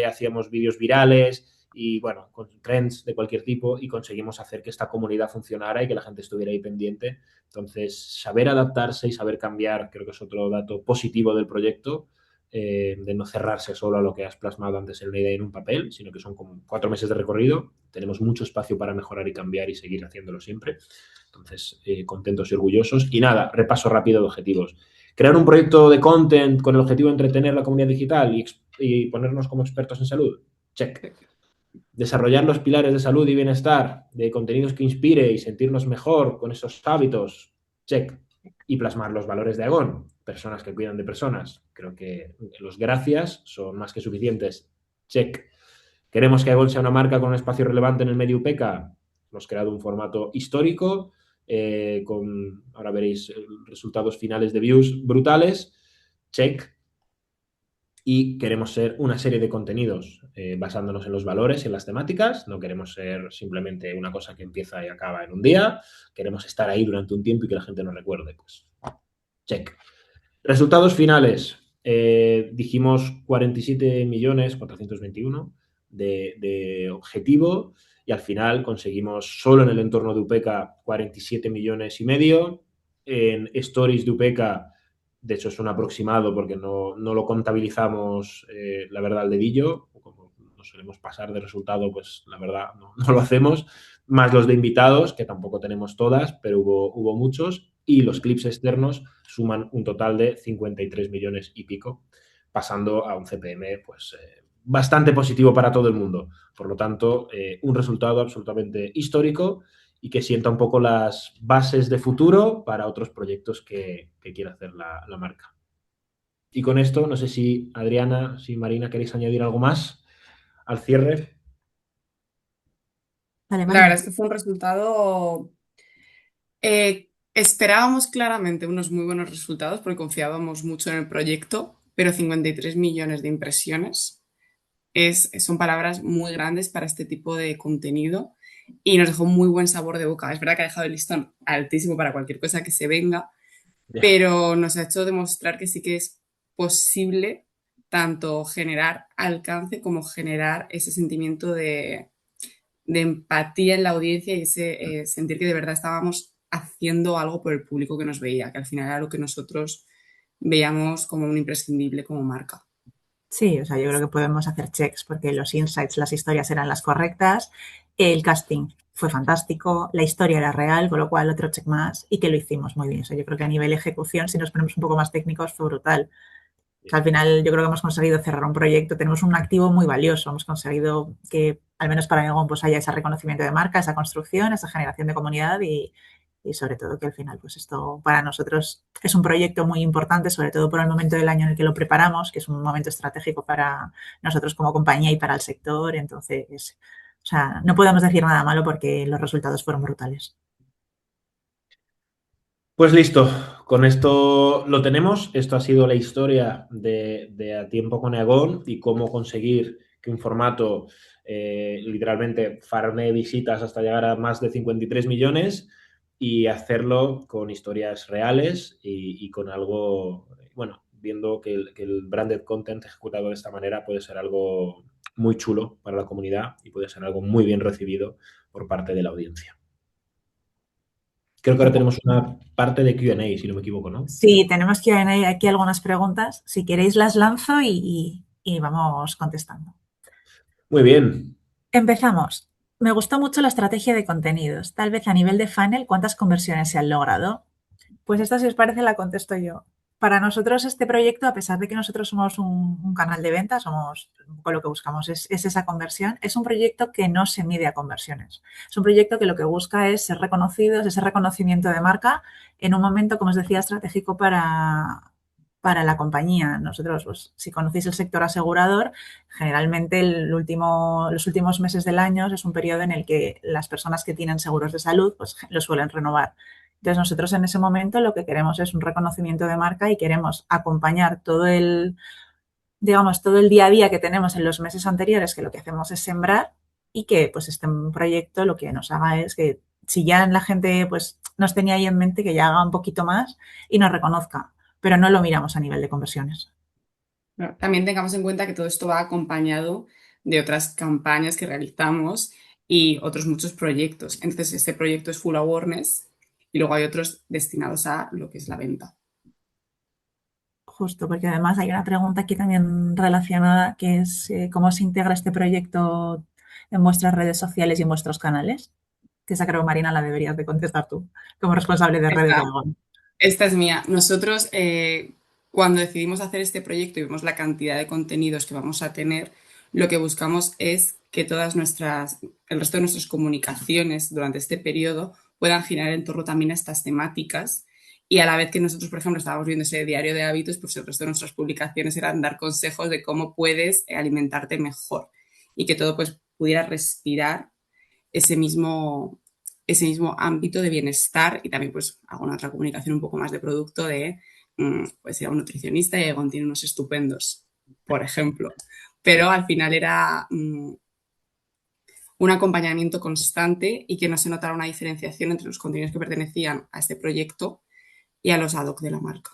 hacíamos vídeos virales y bueno, con trends de cualquier tipo y conseguimos hacer que esta comunidad funcionara y que la gente estuviera ahí pendiente. Entonces, saber adaptarse y saber cambiar creo que es otro dato positivo del proyecto de no cerrarse solo a lo que has plasmado antes en una idea en un papel, sino que son como 4 meses de recorrido. Tenemos mucho espacio para mejorar y cambiar y seguir haciéndolo siempre. Entonces, contentos y orgullosos. Y nada, repaso rápido de objetivos. Crear un proyecto de content con el objetivo de entretener la comunidad digital y ponernos como expertos en salud. Check. Desarrollar los pilares de salud y bienestar, de contenidos que inspire y sentirnos mejor con esos hábitos. Check. Y plasmar los valores de Aegon, personas que cuidan de personas. Creo que los gracias son más que suficientes. Check. Queremos que Aegon sea una marca con un espacio relevante en el medio UPECA. Hemos creado un formato histórico con, ahora veréis, resultados finales de views brutales. Check. Y queremos ser una serie de contenidos basándonos en los valores y en las temáticas. No queremos ser simplemente una cosa que empieza y acaba en un día. Queremos estar ahí durante un tiempo y que la gente nos recuerde. Pues, check. Resultados finales. Dijimos 47.421.000 de objetivo y al final conseguimos solo en el entorno de UPECA 47,5 millones. En Stories de UPECA, de hecho es un aproximado porque no lo contabilizamos, la verdad, al dedillo. Como nos solemos pasar de resultado, pues la verdad no lo hacemos. Más los de invitados, que tampoco tenemos todas, pero hubo muchos. Y los clips externos suman un total de 53 millones y pico, pasando a un CPM pues bastante positivo para todo el mundo. Por lo tanto, un resultado absolutamente histórico y que sienta un poco las bases de futuro para otros proyectos que quiera hacer la marca. Y con esto, no sé si Adriana, si Marina queréis añadir algo más al cierre. Vale, La verdad es que fue un resultado... esperábamos claramente unos muy buenos resultados porque confiábamos mucho en el proyecto, pero 53 millones de impresiones son palabras muy grandes para este tipo de contenido y nos dejó muy buen sabor de boca. Es verdad que ha dejado el listón altísimo para cualquier cosa que se venga, pero nos ha hecho demostrar que sí que es posible tanto generar alcance como generar ese sentimiento de empatía en la audiencia y ese sentir que de verdad estábamos haciendo algo por el público que nos veía, que al final era lo que nosotros veíamos como un imprescindible como marca. Sí, o sea, yo creo que podemos hacer checks porque los insights, las historias eran las correctas, el casting fue fantástico, la historia era real, con lo cual otro check más y que lo hicimos muy bien. O sea, yo creo que a nivel ejecución, si nos ponemos un poco más técnicos, fue brutal. O sea, al final yo creo que hemos conseguido cerrar un proyecto, tenemos un activo muy valioso, hemos conseguido que al menos para Aegon pues haya ese reconocimiento de marca, esa construcción, esa generación de comunidad y sobre todo que al final pues esto para nosotros es un proyecto muy importante, sobre todo por el momento del año en el que lo preparamos, que es un momento estratégico para nosotros como compañía y para el sector. Entonces, o sea, no podemos decir nada malo porque los resultados fueron brutales. Pues listo, con esto lo tenemos. Esto ha sido la historia de A Tiempo con Aegon y cómo conseguir que un formato literalmente farme visitas hasta llegar a más de 53 millones y hacerlo con historias reales y con algo, bueno, viendo que el branded content ejecutado de esta manera puede ser algo muy chulo para la comunidad y puede ser algo muy bien recibido por parte de la audiencia. Creo que ahora tenemos una parte de Q&A, si no me equivoco, ¿no? Sí, tenemos Q&A, aquí algunas preguntas. Si queréis las lanzo y vamos contestando. Muy bien. Empezamos. Me gustó mucho la estrategia de contenidos. Tal vez a nivel de funnel, ¿cuántas conversiones se han logrado? Pues esta, si os parece, la contesto yo. Para nosotros este proyecto, a pesar de que nosotros somos un canal de ventas, somos un poco lo que buscamos es esa conversión, es un proyecto que no se mide a conversiones. Es un proyecto que lo que busca es ser reconocidos, ese reconocimiento de marca en un momento, como os decía, estratégico para la compañía. Nosotros, pues, si conocéis el sector asegurador, generalmente los últimos meses del año es un periodo en el que las personas que tienen seguros de salud pues lo suelen renovar. Entonces, nosotros en ese momento lo que queremos es un reconocimiento de marca y queremos acompañar todo el día a día que tenemos en los meses anteriores, que lo que hacemos es sembrar y que pues este proyecto lo que nos haga es que si ya la gente pues nos tenía ahí en mente, que ya haga un poquito más y nos reconozca, pero no lo miramos a nivel de conversiones. También tengamos en cuenta que todo esto va acompañado de otras campañas que realizamos y otros muchos proyectos. Entonces, este proyecto es full awareness y luego hay otros destinados a lo que es la venta. Justo, porque además hay una pregunta aquí también relacionada que es ¿cómo se integra este proyecto en vuestras redes sociales y en vuestros canales? Que esa creo, Marina, la deberías de contestar tú, como responsable de redes de Aegon. Esta es mía. Nosotros, cuando decidimos hacer este proyecto y vemos la cantidad de contenidos que vamos a tener, lo que buscamos es que el resto de nuestras comunicaciones durante este periodo puedan girar en torno también a estas temáticas. Y a la vez que nosotros, por ejemplo, estábamos viendo ese diario de hábitos, pues el resto de nuestras publicaciones eran dar consejos de cómo puedes alimentarte mejor y que todo pues pudiera respirar ese mismo ámbito de bienestar y también pues alguna otra comunicación un poco más de producto de pues ir a un nutricionista y Aegon tiene unos estupendos, por ejemplo. Pero al final era un acompañamiento constante y que no se notara una diferenciación entre los contenidos que pertenecían a este proyecto y a los ad hoc de la marca.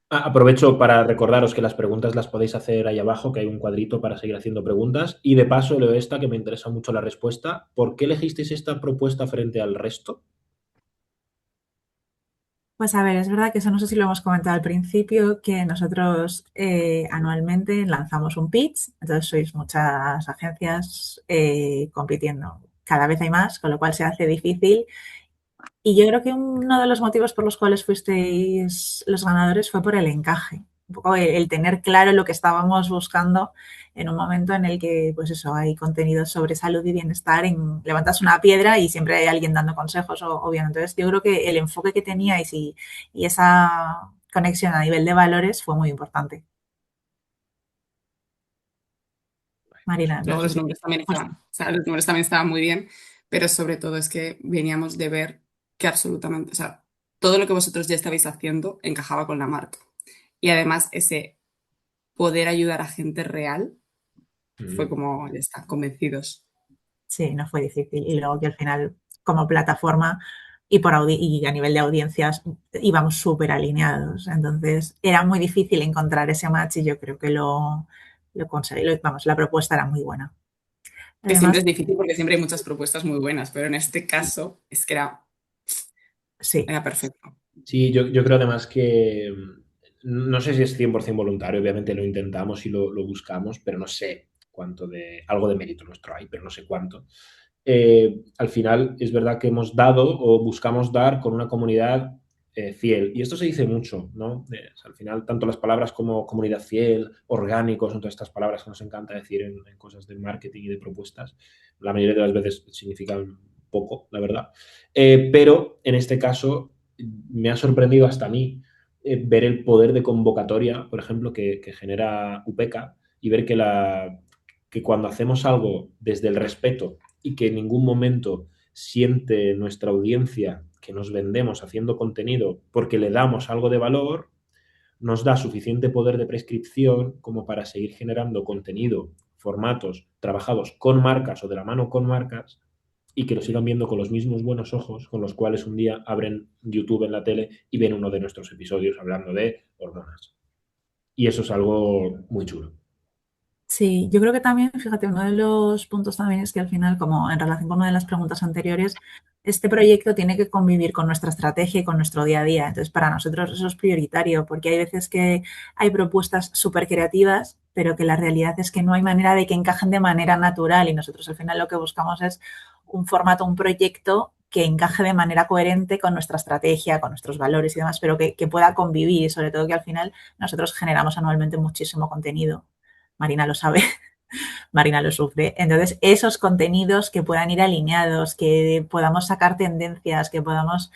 Aprovecho para recordaros que las preguntas las podéis hacer ahí abajo, que hay un cuadrito para seguir haciendo preguntas. Y de paso leo esta, que me interesa mucho la respuesta. ¿Por qué elegisteis esta propuesta frente al resto? Pues a ver, es verdad que eso no sé si lo hemos comentado al principio, que nosotros anualmente lanzamos un pitch, entonces sois muchas agencias compitiendo. Cada vez hay más, con lo cual se hace difícil. Y yo creo que uno de los motivos por los cuales fuisteis los ganadores fue por el encaje, un poco el tener claro lo que estábamos buscando en un momento en el que, pues eso, hay contenidos sobre salud y bienestar, levantas una piedra y siempre hay alguien dando consejos, obviamente. Entonces, yo creo que el enfoque que teníais y esa conexión a nivel de valores fue muy importante. Marina. Luego los nombres también estaban muy bien, pero sobre todo es que veníamos de ver que absolutamente, o sea, todo lo que vosotros ya estabais haciendo encajaba con la marca. Y además ese poder ayudar a gente real fue como, ya está, convencidos. Sí, no fue difícil. Y luego que al final, como plataforma y a nivel de audiencias, íbamos súper alineados. Entonces, era muy difícil encontrar ese match y yo creo que lo conseguí. Vamos, la propuesta era muy buena. Que siempre es difícil porque siempre hay muchas propuestas muy buenas, pero en este caso es que era perfecto. Sí, yo creo además que no sé si es 100% voluntario, obviamente lo intentamos y lo buscamos, pero no sé cuánto algo de mérito nuestro hay, pero no sé cuánto. Al final es verdad que hemos dado o buscamos dar con una comunidad fiel. Y esto se dice mucho, ¿no? Al final, tanto las palabras como comunidad fiel, orgánicos, son todas estas palabras que nos encanta decir en cosas de marketing y de propuestas. La mayoría de las veces significan poco, la verdad. Pero en este caso me ha sorprendido hasta a mí ver el poder de convocatoria, por ejemplo, que genera UPECA y ver que cuando hacemos algo desde el respeto y que en ningún momento siente nuestra audiencia que nos vendemos haciendo contenido porque le damos algo de valor, nos da suficiente poder de prescripción como para seguir generando contenido, formatos trabajados con marcas o de la mano con marcas y que lo sigan viendo con los mismos buenos ojos con los cuales un día abren YouTube en la tele y ven uno de nuestros episodios hablando de hormonas. Y eso es algo muy chulo. Sí, yo creo que también, fíjate, uno de los puntos también es que al final, como en relación con una de las preguntas anteriores, este proyecto tiene que convivir con nuestra estrategia y con nuestro día a día. Entonces, para nosotros eso es prioritario, porque hay veces que hay propuestas súper creativas, pero que la realidad es que no hay manera de que encajen de manera natural y nosotros al final lo que buscamos es un formato, un proyecto que encaje de manera coherente con nuestra estrategia, con nuestros valores y demás, pero que pueda convivir y sobre todo que al final nosotros generamos anualmente muchísimo contenido. Marina lo sabe, Marina lo sufre. Entonces, esos contenidos que puedan ir alineados, que podamos sacar tendencias, que podamos...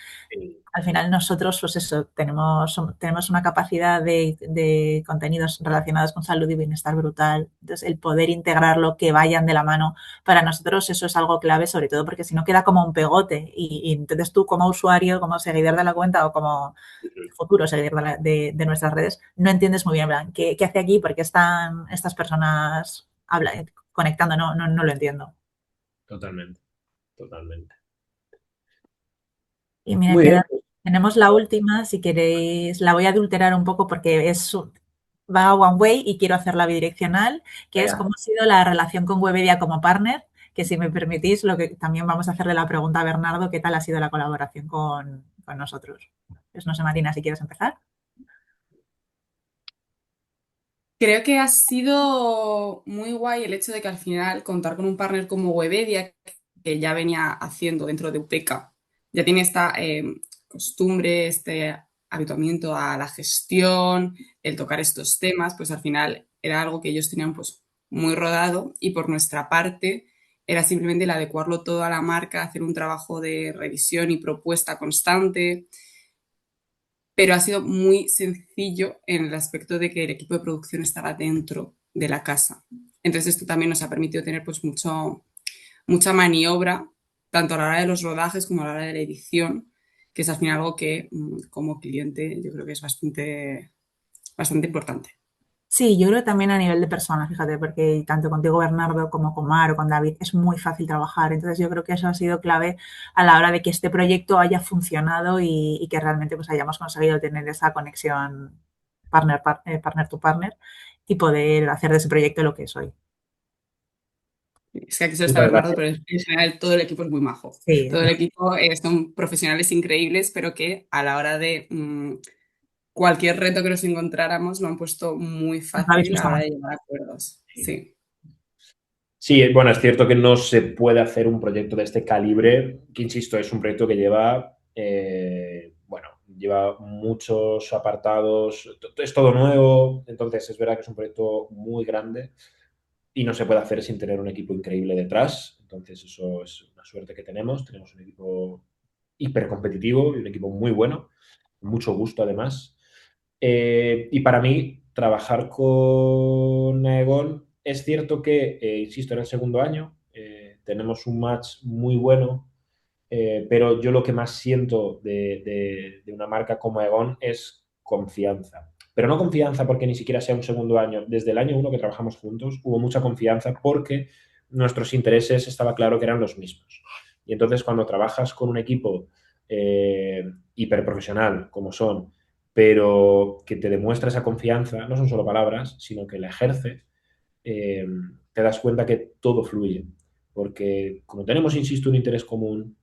Al final nosotros, pues eso, tenemos una capacidad de contenidos relacionados con salud y bienestar brutal. Entonces, el poder integrarlo, que vayan de la mano, para nosotros eso es algo clave, sobre todo porque si no queda como un pegote. Y entonces tú como usuario, como seguidor de la cuenta o como futuro seguidor de nuestras redes, no entiendes muy bien, ¿qué hace aquí? ¿Por qué están estas personas conectando? No lo entiendo. Totalmente. Y mira, tenemos la última, si queréis, la voy a adulterar un poco porque va one way y quiero hacerla bidireccional, que es cómo ha sido la relación con Webedia como partner, que si me permitís, también vamos a hacerle la pregunta a Bernardo, ¿qué tal ha sido la colaboración con nosotros? Pues no sé, Marina, si quieres empezar. Creo que ha sido muy guay el hecho de que al final contar con un partner como Webedia, que ya venía haciendo dentro de UPECA, ya tiene esta costumbre, este habituamiento a la gestión, el tocar estos temas, pues al final era algo que ellos tenían pues muy rodado y por nuestra parte era simplemente el adecuarlo todo a la marca, hacer un trabajo de revisión y propuesta constante, pero ha sido muy sencillo en el aspecto de que el equipo de producción estaba dentro de la casa. Entonces esto también nos ha permitido tener pues mucha maniobra, tanto a la hora de los rodajes como a la hora de la edición, que es al final algo que como cliente yo creo que es bastante importante. Sí, yo creo que también a nivel de persona, fíjate, porque tanto contigo, Bernardo, como con Mar o con David, es muy fácil trabajar. Entonces yo creo que eso ha sido clave a la hora de que este proyecto haya funcionado y que realmente pues hayamos conseguido tener esa conexión partner to partner y poder hacer de ese proyecto lo que es hoy. Es que aquí solo está Muchas Bernardo, gracias. pero en general todo el equipo es muy majo. Sí, Todo el equipo son profesionales increíbles, pero que a la hora de cualquier reto que nos encontráramos lo han puesto muy nos lo habéis fácil a puesto la hora más. de llegar a acuerdos. Sí. Sí, bueno, es cierto que no se puede hacer un proyecto de este calibre, que insisto, es un proyecto que lleva, bueno, lleva muchos apartados, es todo nuevo, entonces es verdad que es un proyecto muy grande y no se puede hacer sin tener un equipo increíble detrás, entonces eso es una suerte que tenemos un equipo hipercompetitivo y un equipo muy bueno, con mucho gusto además. Y para mí, trabajar con Aegon, es cierto que, insisto, en el segundo año tenemos un match muy bueno, pero yo lo que más siento de una marca como Aegon es confianza. Pero no confianza porque ni siquiera sea un segundo año. Desde el año uno que trabajamos juntos hubo mucha confianza porque nuestros intereses estaba claro que eran los mismos. Y entonces cuando trabajas con un equipo hiperprofesional como son, pero que te demuestra esa confianza, no son solo palabras, sino que la ejerce, eh, te das cuenta que todo fluye. Porque como tenemos, insisto, un interés común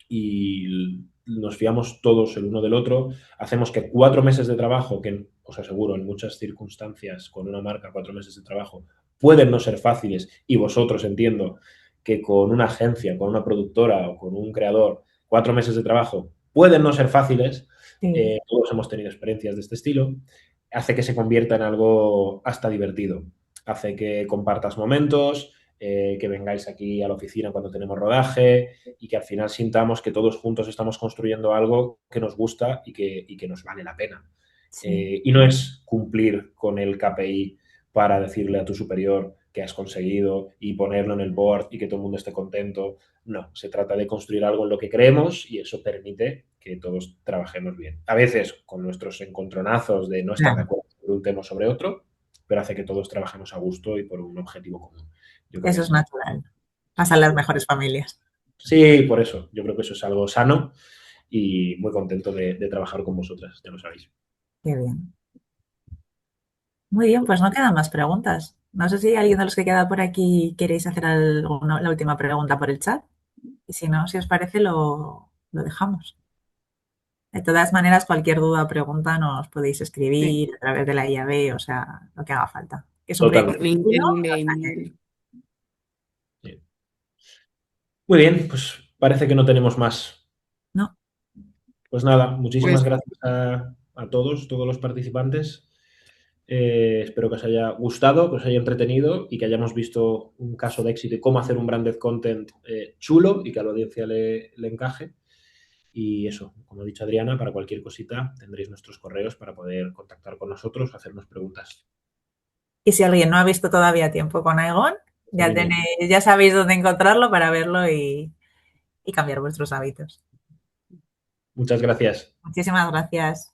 y nos fiamos todos el uno del otro, hacemos que 4 meses de trabajo, que os aseguro, en muchas circunstancias con una marca, 4 meses de trabajo pueden no ser fáciles y vosotros entiendo que con una agencia, con una productora o con un creador, 4 meses de trabajo pueden no ser fáciles, Sí. todos hemos tenido experiencias de este estilo, hace que se convierta en algo hasta divertido, hace que compartas momentos, que vengáis aquí a la oficina cuando tenemos rodaje y que al final sintamos que todos juntos estamos construyendo algo que nos gusta y que nos vale la pena. Sí. Y no es cumplir con el KPI para decirle a tu superior que has conseguido y ponerlo en el board y que todo el mundo esté contento. No, se trata de construir algo en lo que creemos y eso permite que todos trabajemos bien. A veces con nuestros encontronazos de no estar de Claro, acuerdo sobre un tema o sobre otro, pero hace que todos trabajemos a gusto y por un objetivo común. Yo creo que eso es eso natural. sí, Pasan las mejores familias. sí, por eso. Yo creo que eso es algo sano y muy contento de trabajar con vosotras, ya lo sabéis. Qué bien. Muy bien, pues no quedan más preguntas. No sé si alguien de los que queda por aquí queréis hacer la última pregunta por el chat. Y si no, si os parece, lo dejamos. De todas maneras, cualquier duda o pregunta nos podéis Sí. escribir a través de la IAB, o sea, lo que haga falta. Es un proyecto Por Totalmente. tranquilo, LinkedIn, de o sea que email. Sí. Muy bien, pues parece que no tenemos más. no. Pues nada, muchísimas Pues gracias a todos los participantes. Espero que os haya gustado, que os haya entretenido y que hayamos visto un caso de éxito y cómo hacer un branded content chulo y que a la audiencia le encaje. Y eso, como ha dicho Adriana, para cualquier cosita tendréis nuestros correos para poder contactar con nosotros, hacernos preguntas. Y si alguien no ha visto todavía Tiempo con Aegon, ya sabéis dónde encontrarlo para verlo y cambiar vuestros hábitos. Muchas gracias. Muchísimas gracias.